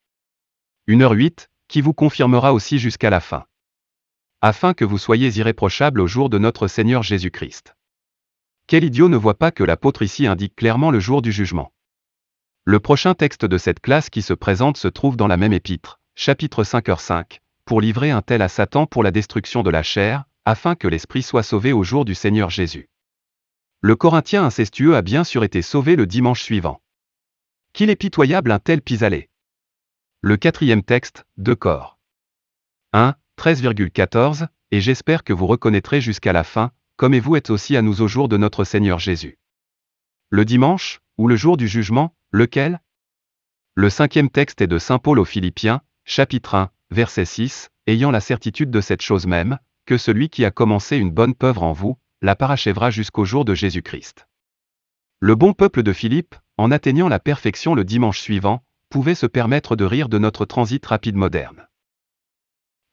1h08, qui vous confirmera aussi jusqu'à la fin. afin que vous soyez irréprochables au jour de notre Seigneur Jésus-Christ. Quel idiot ne voit pas que l'apôtre ici indique clairement le jour du jugement? Le prochain texte de cette classe qui se présente se trouve dans la même épître, chapitre 5h5, pour livrer un tel à Satan pour la destruction de la chair, afin que l'esprit soit sauvé au jour du Seigneur Jésus. Le Corinthien incestueux a bien sûr été sauvé le dimanche suivant. Qu'il est pitoyable un tel pis-aller. Le quatrième texte, 2 Cor. 1, 13,14, et j'espère que vous reconnaîtrez jusqu'à la fin, comme et vous êtes aussi à nous au jour de notre Seigneur Jésus. Le dimanche, ou le jour du jugement, lequel? Le cinquième texte est de Saint Paul aux Philippiens, chapitre 1, verset 6, ayant la certitude de cette chose même, que celui qui a commencé une bonne œuvre en vous, la parachèvera jusqu'au jour de Jésus-Christ. Le bon peuple de Philippe, en atteignant la perfection le dimanche suivant, pouvait se permettre de rire de notre transit rapide moderne.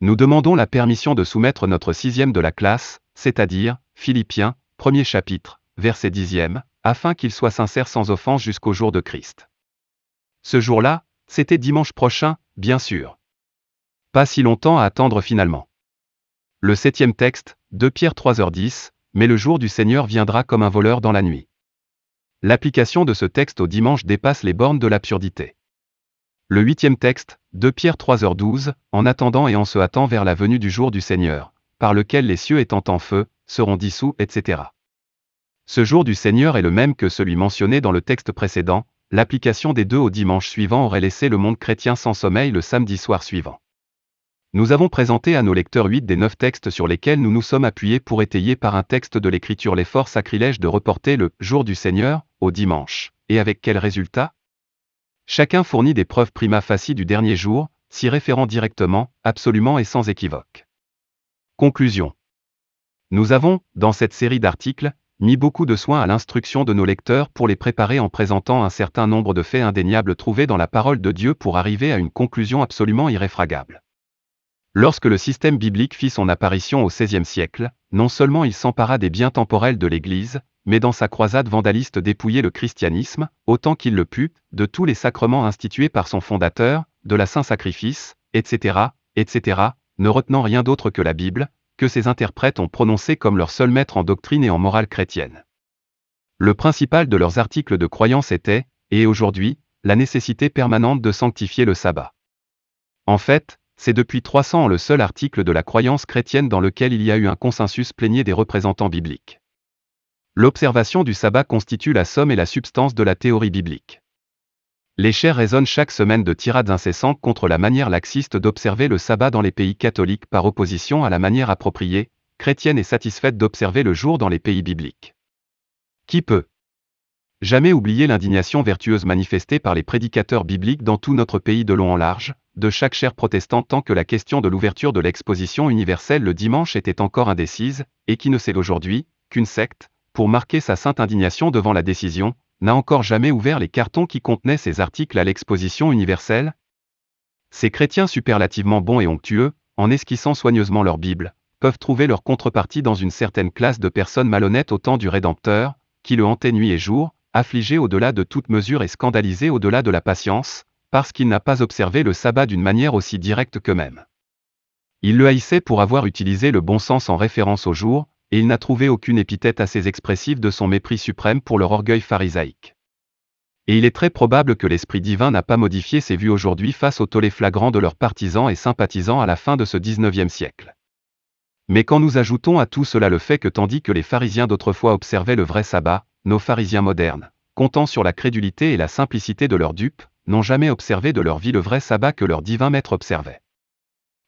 Nous demandons la permission de soumettre notre sixième de la classe, c'est-à-dire, Philippiens, premier chapitre, verset 10e, afin qu'il soit sincère sans offense jusqu'au jour de Christ. Ce jour-là, c'était dimanche prochain, bien sûr. Pas si longtemps à attendre finalement. Le septième texte, 2 Pierre 3h10, mais le jour du Seigneur viendra comme un voleur dans la nuit. L'application de ce texte au dimanche dépasse les bornes de l'absurdité. Le huitième texte, 2 Pierre 3h12, en attendant et en se hâtant vers la venue du jour du Seigneur, par lequel les cieux étant en feu, seront dissous, etc. Ce jour du Seigneur est le même que celui mentionné dans le texte précédent, l'application des deux au dimanche suivant aurait laissé le monde chrétien sans sommeil le samedi soir suivant. Nous avons présenté à nos lecteurs 8 des 9 textes sur lesquels nous nous sommes appuyés pour étayer par un texte de l'Écriture l'effort sacrilège de reporter le « jour du Seigneur » au dimanche, et avec quel résultat? Chacun fournit des preuves prima facie du dernier jour, s'y référant directement, absolument et sans équivoque. Conclusion. Nous avons, dans cette série d'articles, mis beaucoup de soin à l'instruction de nos lecteurs pour les préparer en présentant un certain nombre de faits indéniables trouvés dans la parole de Dieu pour arriver à une conclusion absolument irréfragable. Lorsque le système biblique fit son apparition au XVIe siècle, non seulement il s'empara des biens temporels de l'Église, mais dans sa croisade vandaliste dépouillait le christianisme, autant qu'il le put, de tous les sacrements institués par son fondateur, de la saint sacrifice, etc., ne retenant rien d'autre que la Bible, que ses interprètes ont prononcé comme leur seul maître en doctrine et en morale chrétienne. Le principal de leurs articles de croyance était, et aujourd'hui, la nécessité permanente de sanctifier le sabbat. En fait, c'est depuis 300 ans le seul article de la croyance chrétienne dans lequel il y a eu un consensus plénier des représentants bibliques. L'observation du sabbat constitue la somme et la substance de la théorie biblique. Les chairs résonnent chaque semaine de tirades incessantes contre la manière laxiste d'observer le sabbat dans les pays catholiques par opposition à la manière appropriée, chrétienne et satisfaite d'observer le jour dans les pays bibliques. Qui peut jamais oublier l'indignation vertueuse manifestée par les prédicateurs bibliques dans tout notre pays de long en large, de chaque chaire protestante tant que la question de l'ouverture de l'exposition universelle le dimanche était encore indécise, et qui ne sait aujourd'hui qu'une secte, pour marquer sa sainte indignation devant la décision, n'a encore jamais ouvert les cartons qui contenaient ces articles à l'exposition universelle? Ces chrétiens superlativement bons et onctueux, en esquissant soigneusement leur Bible, peuvent trouver leur contrepartie dans une certaine classe de personnes malhonnêtes au temps du Rédempteur, qui le hantaient nuit et jour, affligé au-delà de toute mesure et scandalisé au-delà de la patience, parce qu'il n'a pas observé le sabbat d'une manière aussi directe qu'eux-mêmes. Il le haïssait pour avoir utilisé le bon sens en référence au jour, et il n'a trouvé aucune épithète assez expressive de son mépris suprême pour leur orgueil pharisaïque. Et il est très probable que l'Esprit divin n'a pas modifié ses vues aujourd'hui face au tollé flagrant de leurs partisans et sympathisants à la fin de ce XIXe siècle. Mais quand nous ajoutons à tout cela le fait que tandis que les pharisiens d'autrefois observaient le vrai sabbat, nos pharisiens modernes, comptant sur la crédulité et la simplicité de leurs dupes, n'ont jamais observé de leur vie le vrai sabbat que leur divin maître observait.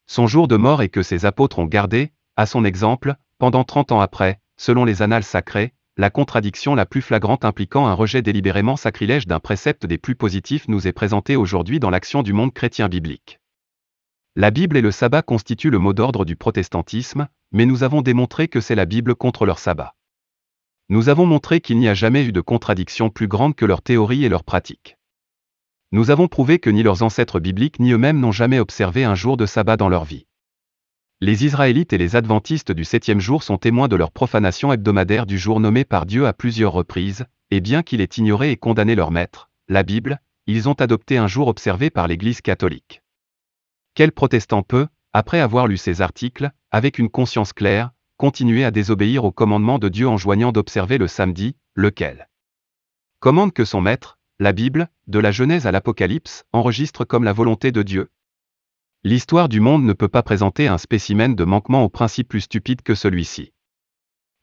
Son jour de mort et que ses apôtres ont gardé, à son exemple, pendant 30 ans après, selon les annales sacrées, la contradiction la plus flagrante impliquant un rejet délibérément sacrilège d'un précepte des plus positifs nous est présentée aujourd'hui dans l'action du monde chrétien biblique. La Bible et le sabbat constituent le mot d'ordre du protestantisme, mais nous avons démontré que c'est la Bible contre leur sabbat. Nous avons montré qu'il n'y a jamais eu de contradiction plus grande que leur théorie et leur pratique. Nous avons prouvé que ni leurs ancêtres bibliques ni eux-mêmes n'ont jamais observé un jour de sabbat dans leur vie. Les Israélites et les Adventistes du 7e jour sont témoins de leur profanation hebdomadaire du jour nommé par Dieu à plusieurs reprises, et bien qu'il ait ignoré et condamné leur maître, la Bible, ils ont adopté un jour observé par l'Église catholique. Quel protestant peut, après avoir lu ces articles, avec une conscience claire, continuer à désobéir au commandement de Dieu en joignant d'observer le samedi, lequel commande que son maître, la Bible, de la Genèse à l'Apocalypse, enregistre comme la volonté de Dieu. L'histoire du monde ne peut pas présenter un spécimen de manquement au principe plus stupide que celui-ci.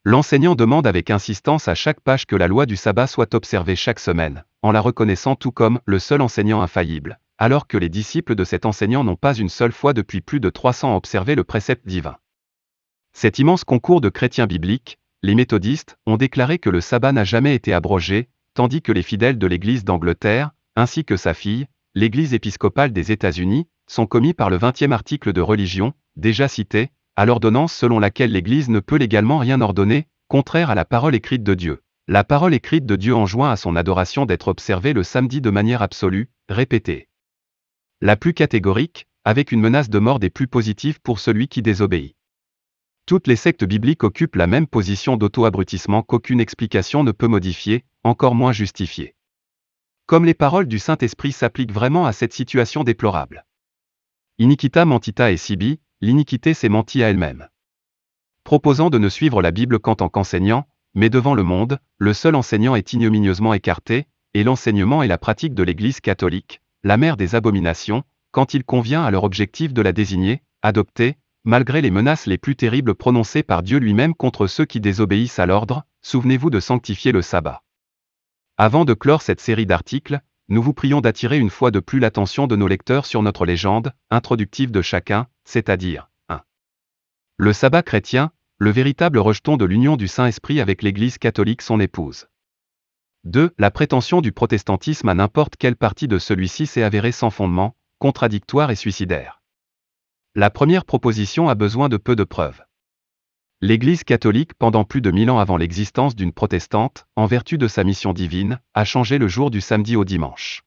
L'enseignant demande avec insistance à chaque page que la loi du sabbat soit observée chaque semaine, en la reconnaissant tout comme le seul enseignant infaillible, alors que les disciples de cet enseignant n'ont pas une seule fois depuis plus de 300 observé le précepte divin. Cet immense concours de chrétiens bibliques, les méthodistes, ont déclaré que le sabbat n'a jamais été abrogé, tandis que les fidèles de l'Église d'Angleterre, ainsi que sa fille, l'Église épiscopale des États-Unis, sont commis par le 20e article de religion, déjà cité, à l'ordonnance selon laquelle l'Église ne peut légalement rien ordonner, contraire à la parole écrite de Dieu. La parole écrite de Dieu enjoint à son adoration d'être observée le samedi de manière absolue, répétée. La plus catégorique, avec une menace de mort des plus positives pour celui qui désobéit. Toutes les sectes bibliques occupent la même position d'auto-abrutissement qu'aucune explication ne peut modifier, encore moins justifier. Comme les paroles du Saint-Esprit s'appliquent vraiment à cette situation déplorable. Iniquita mentita et sibi, l'iniquité s'est mentie à elle-même. Proposant de ne suivre la Bible qu'en tant qu'enseignant, mais devant le monde, le seul enseignant est ignominieusement écarté, et l'enseignement et la pratique de l'Église catholique, la mère des abominations, quand il convient à leur objectif de la désigner, adopter, malgré les menaces les plus terribles prononcées par Dieu lui-même contre ceux qui désobéissent à l'ordre, souvenez-vous de sanctifier le sabbat. Avant de clore cette série d'articles, nous vous prions d'attirer une fois de plus l'attention de nos lecteurs sur notre légende, introductive de chacun, c'est-à-dire 1. Le sabbat chrétien, le véritable rejeton de l'union du Saint-Esprit avec l'Église catholique son épouse. 2. La prétention du protestantisme à n'importe quelle partie de celui-ci s'est avérée sans fondement, contradictoire et suicidaire. La première proposition a besoin de peu de preuves. L'Église catholique, pendant plus de 1000 ans avant l'existence d'une protestante, en vertu de sa mission divine, a changé le jour du samedi au dimanche.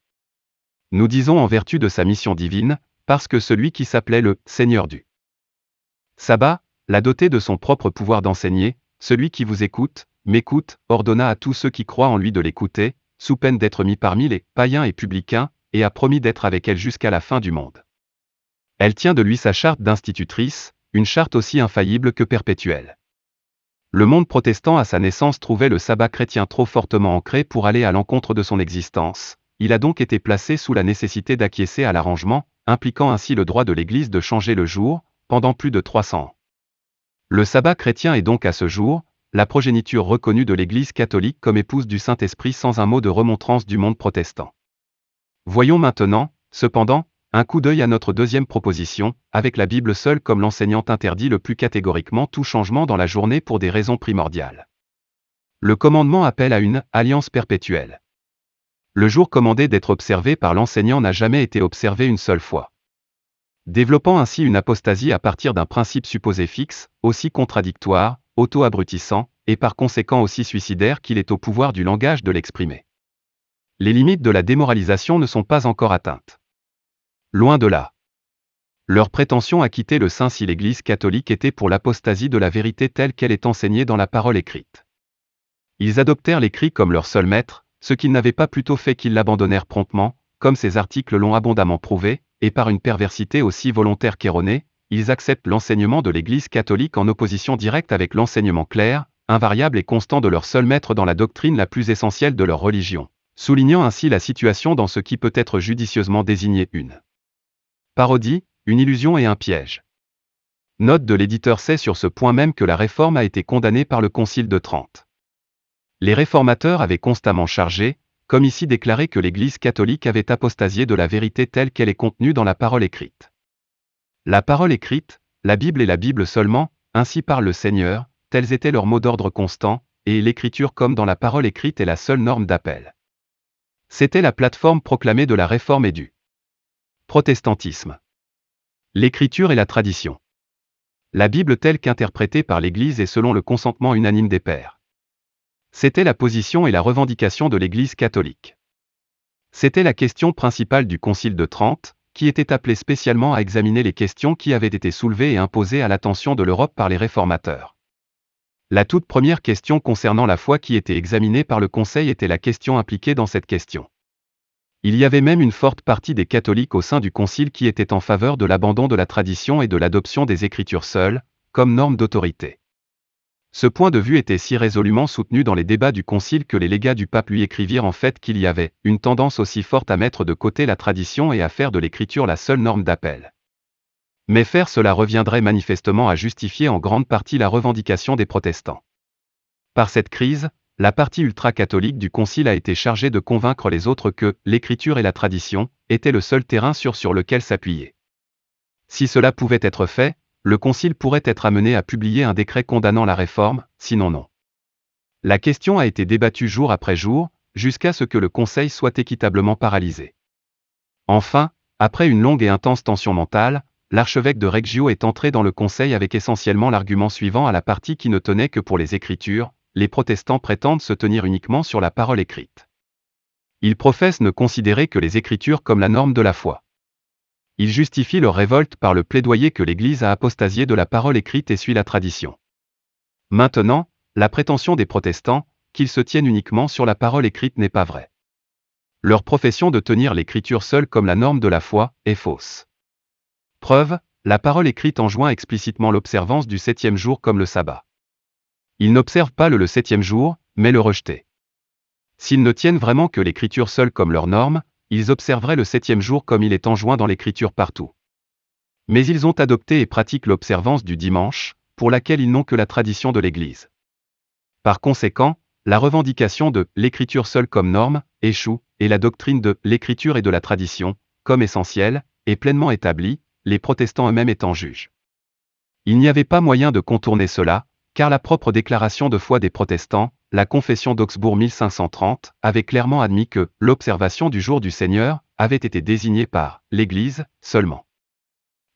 Nous disons en vertu de sa mission divine, parce que celui qui s'appelait le Seigneur du sabbat, l'a doté de son propre pouvoir d'enseigner, celui qui vous écoute, m'écoute, ordonna à tous ceux qui croient en lui de l'écouter, sous peine d'être mis parmi les païens et publicains, et a promis d'être avec elle jusqu'à la fin du monde. Elle tient de lui sa charte d'institutrice, une charte aussi infaillible que perpétuelle. Le monde protestant à sa naissance trouvait le sabbat chrétien trop fortement ancré pour aller à l'encontre de son existence, il a donc été placé sous la nécessité d'acquiescer à l'arrangement, impliquant ainsi le droit de l'Église de changer le jour, pendant plus de 300 ans. Le sabbat chrétien est donc à ce jour, la progéniture reconnue de l'Église catholique comme épouse du Saint-Esprit sans un mot de remontrance du monde protestant. Voyons maintenant, cependant, un coup d'œil à notre deuxième proposition, avec la Bible seule comme l'enseignante interdit le plus catégoriquement tout changement dans la journée pour des raisons primordiales. Le commandement appelle à une alliance perpétuelle. Le jour commandé d'être observé par l'enseignant n'a jamais été observé une seule fois. Développant ainsi une apostasie à partir d'un principe supposé fixe, aussi contradictoire, auto-abrutissant, et par conséquent aussi suicidaire qu'il est au pouvoir du langage de l'exprimer. Les limites de la démoralisation ne sont pas encore atteintes. Loin de là. Leur prétention à quitter le sein si l'Église catholique était pour l'apostasie de la vérité telle qu'elle est enseignée dans la parole écrite. Ils adoptèrent l'écrit comme leur seul maître, ce qu'ils n'avaient pas plutôt fait qu'ils l'abandonnèrent promptement, comme ces articles l'ont abondamment prouvé, et par une perversité aussi volontaire qu'erronée, ils acceptent l'enseignement de l'Église catholique en opposition directe avec l'enseignement clair, invariable et constant de leur seul maître dans la doctrine la plus essentielle de leur religion, soulignant ainsi la situation dans ce qui peut être judicieusement désigné une parodie, une illusion et un piège. Note de l'éditeur sait sur ce point même que la réforme a été condamnée par le Concile de Trente. Les réformateurs avaient constamment chargé, comme ici déclaré que l'Église catholique avait apostasié de la vérité telle qu'elle est contenue dans la parole écrite. La parole écrite, la Bible et la Bible seulement, ainsi parle le Seigneur, tels étaient leurs mots d'ordre constants, et l'écriture comme dans la parole écrite est la seule norme d'appel. C'était la plateforme proclamée de la réforme et du protestantisme. L'écriture et la tradition. La Bible telle qu'interprétée par l'Église et selon le consentement unanime des pères. C'était la position et la revendication de l'Église catholique. C'était la question principale du Concile de Trente, qui était appelé spécialement à examiner les questions qui avaient été soulevées et imposées à l'attention de l'Europe par les réformateurs. La toute première question concernant la foi qui était examinée par le Conseil était la question impliquée dans cette question. Il y avait même une forte partie des catholiques au sein du Concile qui étaient en faveur de l'abandon de la tradition et de l'adoption des Écritures seules, comme norme d'autorité. Ce point de vue était si résolument soutenu dans les débats du Concile que les légats du pape lui écrivirent en fait qu'il y avait une tendance aussi forte à mettre de côté la tradition et à faire de l'écriture la seule norme d'appel. Mais faire cela reviendrait manifestement à justifier en grande partie la revendication des protestants. Par cette crise, la partie ultra-catholique du Concile a été chargée de convaincre les autres que l'écriture et la tradition étaient le seul terrain sûr sur lequel s'appuyer. Si cela pouvait être fait, le Concile pourrait être amené à publier un décret condamnant la réforme, sinon non. La question a été débattue jour après jour, jusqu'à ce que le Conseil soit équitablement paralysé. Enfin, après une longue et intense tension mentale, l'archevêque de Reggio est entré dans le Conseil avec essentiellement l'argument suivant à la partie qui ne tenait que pour les Écritures: les protestants prétendent se tenir uniquement sur la parole écrite. Ils professent ne considérer que les Écritures comme la norme de la foi. Ils justifient leur révolte par le plaidoyer que l'Église a apostasié de la parole écrite et suit la tradition. Maintenant, la prétention des protestants, qu'ils se tiennent uniquement sur la parole écrite n'est pas vraie. Leur profession de tenir l'Écriture seule comme la norme de la foi est fausse. Preuve, la parole écrite enjoint explicitement l'observance du 7e jour comme le sabbat. Ils n'observent pas le 7e jour, mais le rejeter. S'ils ne tiennent vraiment que l'Écriture seule comme leur norme, ils observeraient le 7e jour comme il est enjoint dans l'Écriture partout. Mais ils ont adopté et pratiquent l'observance du dimanche, pour laquelle ils n'ont que la tradition de l'Église. Par conséquent, la revendication de l'Écriture seule comme norme échoue, et la doctrine de l'Écriture et de la tradition, comme essentielle, est pleinement établie, les protestants eux-mêmes étant juges. Il n'y avait pas moyen de contourner cela, car la propre déclaration de foi des protestants, la Confession d'Augsbourg 1530, avait clairement admis que l'observation du jour du Seigneur avait été désignée par l'Église seulement.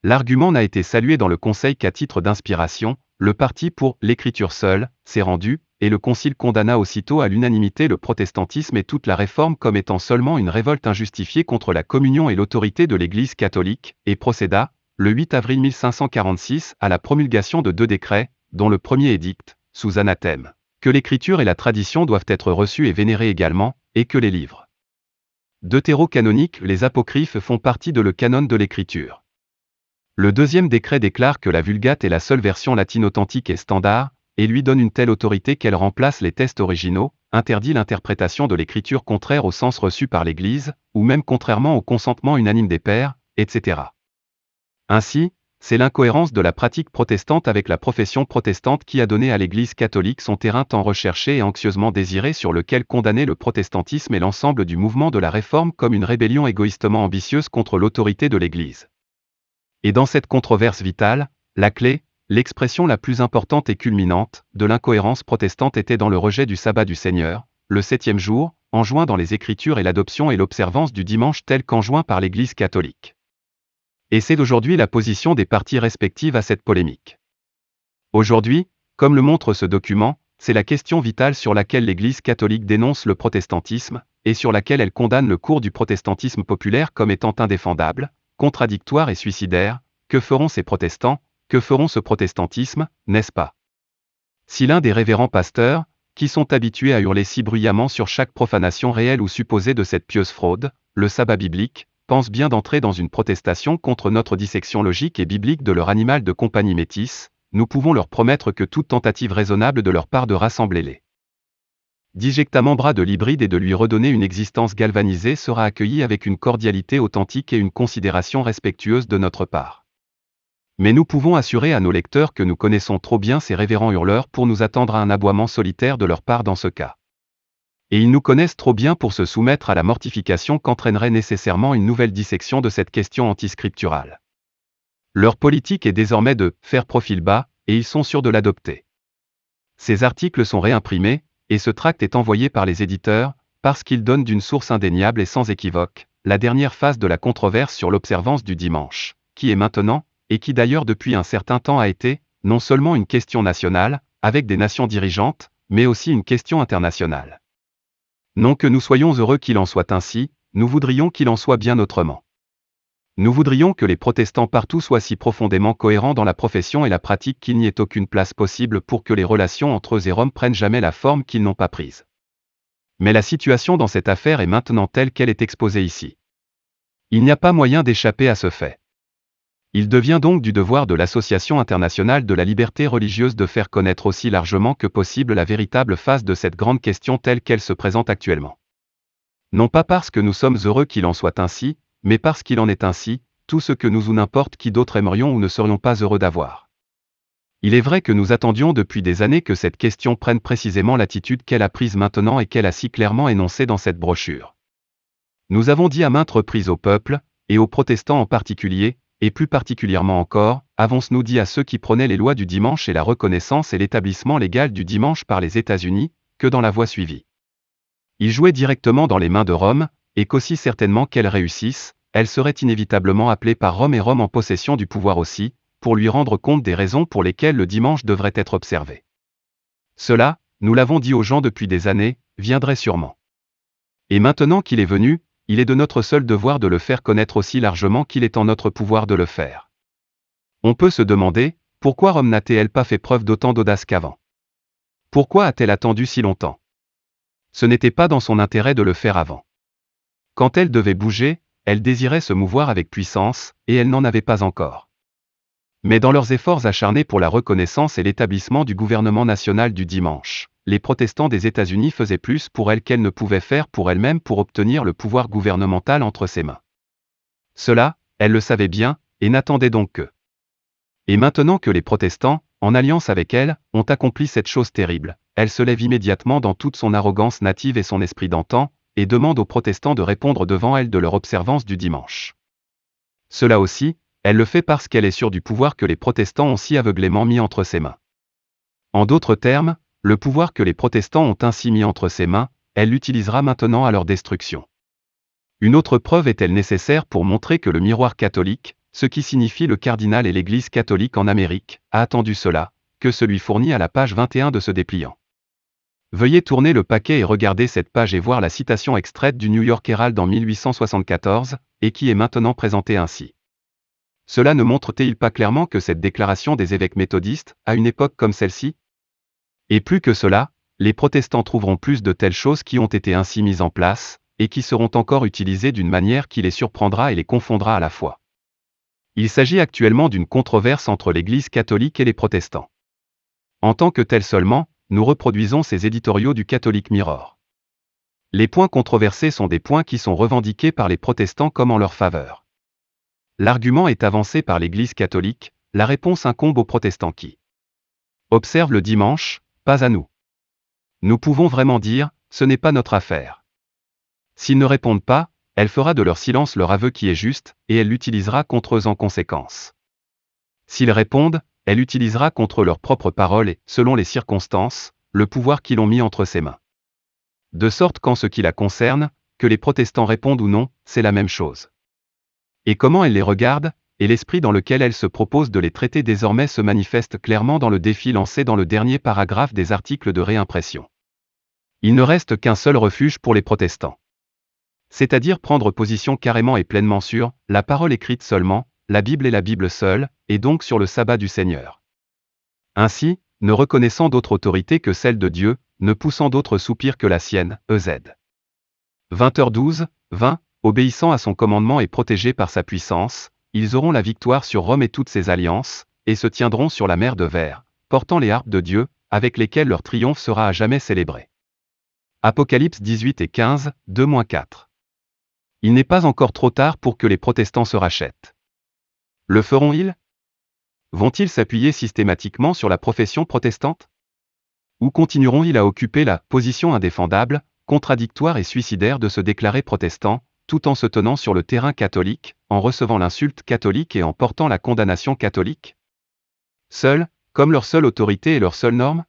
L'argument n'a été salué dans le Conseil qu'à titre d'inspiration, le parti pour l'écriture seule s'est rendu, et le Concile condamna aussitôt à l'unanimité le protestantisme et toute la réforme comme étant seulement une révolte injustifiée contre la communion et l'autorité de l'Église catholique, et procéda, le 8 avril 1546, à la promulgation de 2 décrets, dont le premier édicte, sous anathème, que l'écriture et la tradition doivent être reçues et vénérées également, et que les livres deutéro-canoniques, les apocryphes, font partie de le canon de l'écriture. Le deuxième décret déclare que la Vulgate est la seule version latine authentique et standard, et lui donne une telle autorité qu'elle remplace les textes originaux, interdit l'interprétation de l'écriture contraire au sens reçu par l'Église, ou même contrairement au consentement unanime des pères, etc. Ainsi, c'est l'incohérence de la pratique protestante avec la profession protestante qui a donné à l'Église catholique son terrain tant recherché et anxieusement désiré sur lequel condamner le protestantisme et l'ensemble du mouvement de la Réforme comme une rébellion égoïstement ambitieuse contre l'autorité de l'Église. Et dans cette controverse vitale, la clé, l'expression la plus importante et culminante, de l'incohérence protestante était dans le rejet du sabbat du Seigneur, le 7e jour, enjoint dans les Écritures et l'adoption et l'observance du dimanche tel qu'enjoint par l'Église catholique. Et c'est d'aujourd'hui la position des parties respectives à cette polémique. Aujourd'hui, comme le montre ce document, c'est la question vitale sur laquelle l'Église catholique dénonce le protestantisme, et sur laquelle elle condamne le cours du protestantisme populaire comme étant indéfendable, contradictoire et suicidaire. Que feront ces protestants, que feront ce protestantisme, n'est-ce pas? Si l'un des révérends pasteurs, qui sont habitués à hurler si bruyamment sur chaque profanation réelle ou supposée de cette pieuse fraude, le sabbat biblique, pense bien d'entrer dans une protestation contre notre dissection logique et biblique de leur animal de compagnie métisse, nous pouvons leur promettre que toute tentative raisonnable de leur part de rassembler les dijectamembra de l'hybride et de lui redonner une existence galvanisée sera accueillie avec une cordialité authentique et une considération respectueuse de notre part. Mais nous pouvons assurer à nos lecteurs que nous connaissons trop bien ces révérends hurleurs pour nous attendre à un aboiement solitaire de leur part dans ce cas. Et ils nous connaissent trop bien pour se soumettre à la mortification qu'entraînerait nécessairement une nouvelle dissection de cette question antiscripturale. Leur politique est désormais de faire profil bas, et ils sont sûrs de l'adopter. Ces articles sont réimprimés, et ce tract est envoyé par les éditeurs, parce qu'il donne d'une source indéniable et sans équivoque, la dernière phase de la controverse sur l'observance du dimanche, qui est maintenant, et qui d'ailleurs depuis un certain temps a été, non seulement une question nationale, avec des nations dirigeantes, mais aussi une question internationale. Non que nous soyons heureux qu'il en soit ainsi, nous voudrions qu'il en soit bien autrement. Nous voudrions que les protestants partout soient si profondément cohérents dans la profession et la pratique qu'il n'y ait aucune place possible pour que les relations entre eux et Rome prennent jamais la forme qu'ils n'ont pas prise. Mais la situation dans cette affaire est maintenant telle qu'elle est exposée ici. Il n'y a pas moyen d'échapper à ce fait. Il devient donc du devoir de l'Association internationale de la liberté religieuse de faire connaître aussi largement que possible la véritable face de cette grande question telle qu'elle se présente actuellement. Non pas parce que nous sommes heureux qu'il en soit ainsi, mais parce qu'il en est ainsi, tout ce que nous ou n'importe qui d'autre aimerions ou ne serions pas heureux d'avoir. Il est vrai que nous attendions depuis des années que cette question prenne précisément l'attitude qu'elle a prise maintenant et qu'elle a si clairement énoncée dans cette brochure. Nous avons dit à maintes reprises au peuple, et aux protestants en particulier, et plus particulièrement encore, avons-nous dit à ceux qui prônaient les lois du dimanche et la reconnaissance et l'établissement légal du dimanche par les États-Unis, que dans la voie suivie. Ils jouaient directement dans les mains de Rome, et qu'aussi certainement qu'elle réussisse, elle serait inévitablement appelée par Rome et Rome en possession du pouvoir aussi, pour lui rendre compte des raisons pour lesquelles le dimanche devrait être observé. Cela, nous l'avons dit aux gens depuis des années, viendrait sûrement. Et maintenant qu'il est venu, il est de notre seul devoir de le faire connaître aussi largement qu'il est en notre pouvoir de le faire. On peut se demander, pourquoi Rome n'a-t-elle pas fait preuve d'autant d'audace qu'avant? Pourquoi a-t-elle attendu si longtemps? Ce n'était pas dans son intérêt de le faire avant. Quand elle devait bouger, elle désirait se mouvoir avec puissance, et elle n'en avait pas encore. Mais dans leurs efforts acharnés pour la reconnaissance et l'établissement du gouvernement national du dimanche, les protestants des États-Unis faisaient plus pour elle qu'elle ne pouvait faire pour elle-même pour obtenir le pouvoir gouvernemental entre ses mains. Cela, elle le savait bien, et n'attendait donc que. Et maintenant que les protestants, en alliance avec elle, ont accompli cette chose terrible, elle se lève immédiatement dans toute son arrogance native et son esprit d'antan, et demande aux protestants de répondre devant elle de leur observance du dimanche. Cela aussi, elle le fait parce qu'elle est sûre du pouvoir que les protestants ont si aveuglément mis entre ses mains. En d'autres termes, le pouvoir que les protestants ont ainsi mis entre ses mains, elle l'utilisera maintenant à leur destruction. Une autre preuve est-elle nécessaire pour montrer que le miroir catholique, ce qui signifie le cardinal et l'Église catholique en Amérique, a attendu cela, que celui fourni à la page 21 de ce dépliant. Veuillez tourner le paquet et regarder cette page et voir la citation extraite du New York Herald en 1874, et qui est maintenant présentée ainsi. Cela ne montre-t-il pas clairement que cette déclaration des évêques méthodistes, à une époque comme celle-ci? Et plus que cela, les protestants trouveront plus de telles choses qui ont été ainsi mises en place, et qui seront encore utilisées d'une manière qui les surprendra et les confondra à la fois. Il s'agit actuellement d'une controverse entre l'Église catholique et les protestants. En tant que tel seulement, nous reproduisons ces éditoriaux du Catholic Mirror. Les points controversés sont des points qui sont revendiqués par les protestants comme en leur faveur. L'argument est avancé par l'Église catholique, la réponse incombe aux protestants qui observent le dimanche, pas à nous. Nous pouvons vraiment dire, ce n'est pas notre affaire. S'ils ne répondent pas, elle fera de leur silence leur aveu qui est juste, et elle l'utilisera contre eux en conséquence. S'ils répondent, elle utilisera contre leurs propres paroles et, selon les circonstances, le pouvoir qu'ils ont mis entre ses mains. De sorte qu'en ce qui la concerne, que les protestants répondent ou non, c'est la même chose. Et comment elle les regarde, et l'esprit dans lequel elle se propose de les traiter désormais se manifeste clairement dans le défi lancé dans le dernier paragraphe des articles de réimpression. Il ne reste qu'un seul refuge pour les protestants. C'est-à-dire prendre position carrément et pleinement sur la parole écrite seulement, la Bible et la Bible seule, et donc sur le sabbat du Seigneur. Ainsi, ne reconnaissant d'autre autorité que celle de Dieu, ne poussant d'autre soupir que la sienne, EZ. 20h12, 20, obéissant à son commandement et protégés par sa puissance, ils auront la victoire sur Rome et toutes ses alliances, et se tiendront sur la mer de verre, portant les harpes de Dieu, avec lesquelles leur triomphe sera à jamais célébré. Apocalypse 18 et 15, 2-4. Il n'est pas encore trop tard pour que les protestants se rachètent. Le feront-ils? Vont-ils s'appuyer systématiquement sur la profession protestante? Ou continueront-ils à occuper la position indéfendable, contradictoire et suicidaire de se déclarer protestants, tout en se tenant sur le terrain catholique, en recevant l'insulte catholique et en portant la condamnation catholique? Seuls, comme leur seule autorité et leur seule norme?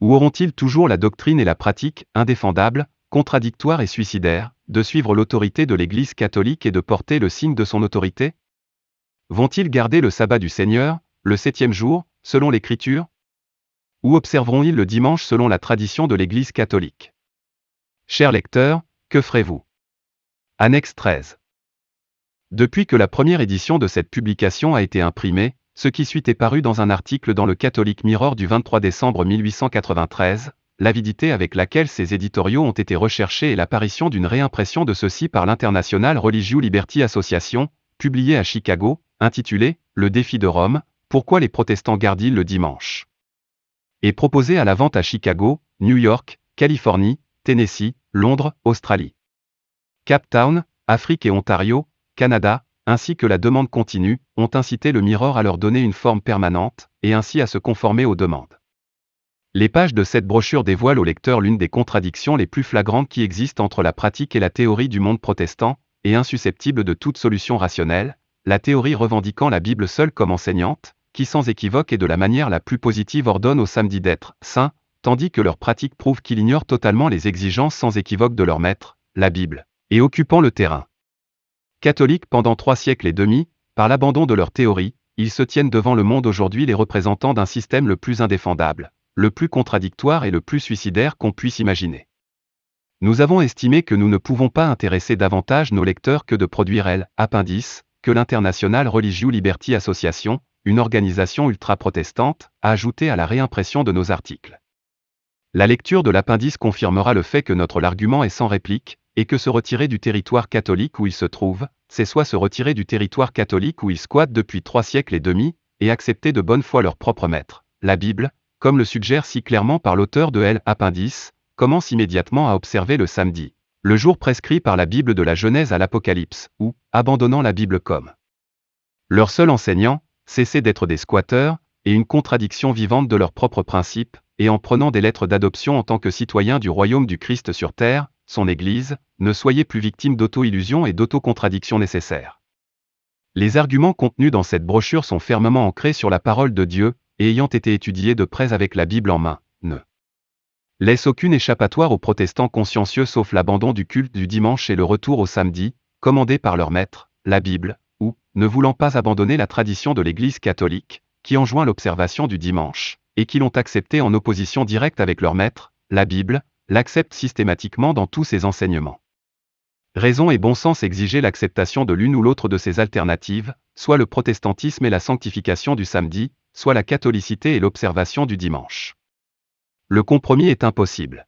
Ou auront-ils toujours la doctrine et la pratique, indéfendables, contradictoires et suicidaires, de suivre l'autorité de l'Église catholique et de porter le signe de son autorité? Vont-ils garder le sabbat du Seigneur, le 7e jour, selon l'Écriture? Ou observeront-ils le dimanche selon la tradition de l'Église catholique? Chers lecteurs, que ferez-vous? Annexe 13. Depuis que la première édition de cette publication a été imprimée, ce qui suit est paru dans un article dans le Catholic Mirror du 23 décembre 1893, l'avidité avec laquelle ces éditoriaux ont été recherchés et l'apparition d'une réimpression de ceux-ci par l'International Religious Liberty Association, publiée à Chicago, intitulé « Le défi de Rome, pourquoi les protestants gardent-ils le dimanche ?» est proposé à la vente à Chicago, New York, Californie, Tennessee, Londres, Australie, Cape Town, Afrique et Ontario, Canada, ainsi que la demande continue, ont incité le Mirror à leur donner une forme permanente, et ainsi à se conformer aux demandes. Les pages de cette brochure dévoilent au lecteur l'une des contradictions les plus flagrantes qui existent entre la pratique et la théorie du monde protestant, et insusceptible de toute solution rationnelle, la théorie revendiquant la Bible seule comme enseignante, qui sans équivoque et de la manière la plus positive ordonne au samedi d'être saint, tandis que leur pratique prouve qu'ils ignorent totalement les exigences sans équivoque de leur maître, la Bible, et occupant le terrain catholique pendant 3 siècles et demi, par l'abandon de leur théorie, ils se tiennent devant le monde aujourd'hui les représentants d'un système le plus indéfendable, le plus contradictoire et le plus suicidaire qu'on puisse imaginer. Nous avons estimé que nous ne pouvons pas intéresser davantage nos lecteurs que de produire l'appendice, que l'International Religious Liberty Association, une organisation ultra-protestante, a ajouté à la réimpression de nos articles. La lecture de l'appendice confirmera le fait que notre argument est sans réplique, et que se retirer du territoire catholique où il se trouve, c'est soit se retirer du territoire catholique où ils squattent depuis 3 siècles et demi, et accepter de bonne foi leur propre maître, la Bible, comme le suggère si clairement par l'auteur de l'appendice, commence immédiatement à observer le samedi, le jour prescrit par la Bible de la Genèse à l'Apocalypse, ou, abandonnant la Bible comme leur seul enseignant, cesser d'être des squatteurs, et une contradiction vivante de leurs propres principes, et en prenant des lettres d'adoption en tant que citoyens du royaume du Christ sur terre, son Église, ne soyez plus victimes d'auto-illusions et d'auto-contradictions nécessaires. Les arguments contenus dans cette brochure sont fermement ancrés sur la parole de Dieu, et ayant été étudiés de près avec la Bible en main, ne laissent aucune échappatoire aux protestants consciencieux sauf l'abandon du culte du dimanche et le retour au samedi, commandé par leur maître, la Bible, ou, ne voulant pas abandonner la tradition de l'Église catholique, qui enjoint l'observation du dimanche, et qui l'ont accepté en opposition directe avec leur maître, la Bible, l'acceptent systématiquement dans tous ses enseignements. Raison et bon sens exigeaient l'acceptation de l'une ou l'autre de ces alternatives, soit le protestantisme et la sanctification du samedi, soit la catholicité et l'observation du dimanche. Le compromis est impossible.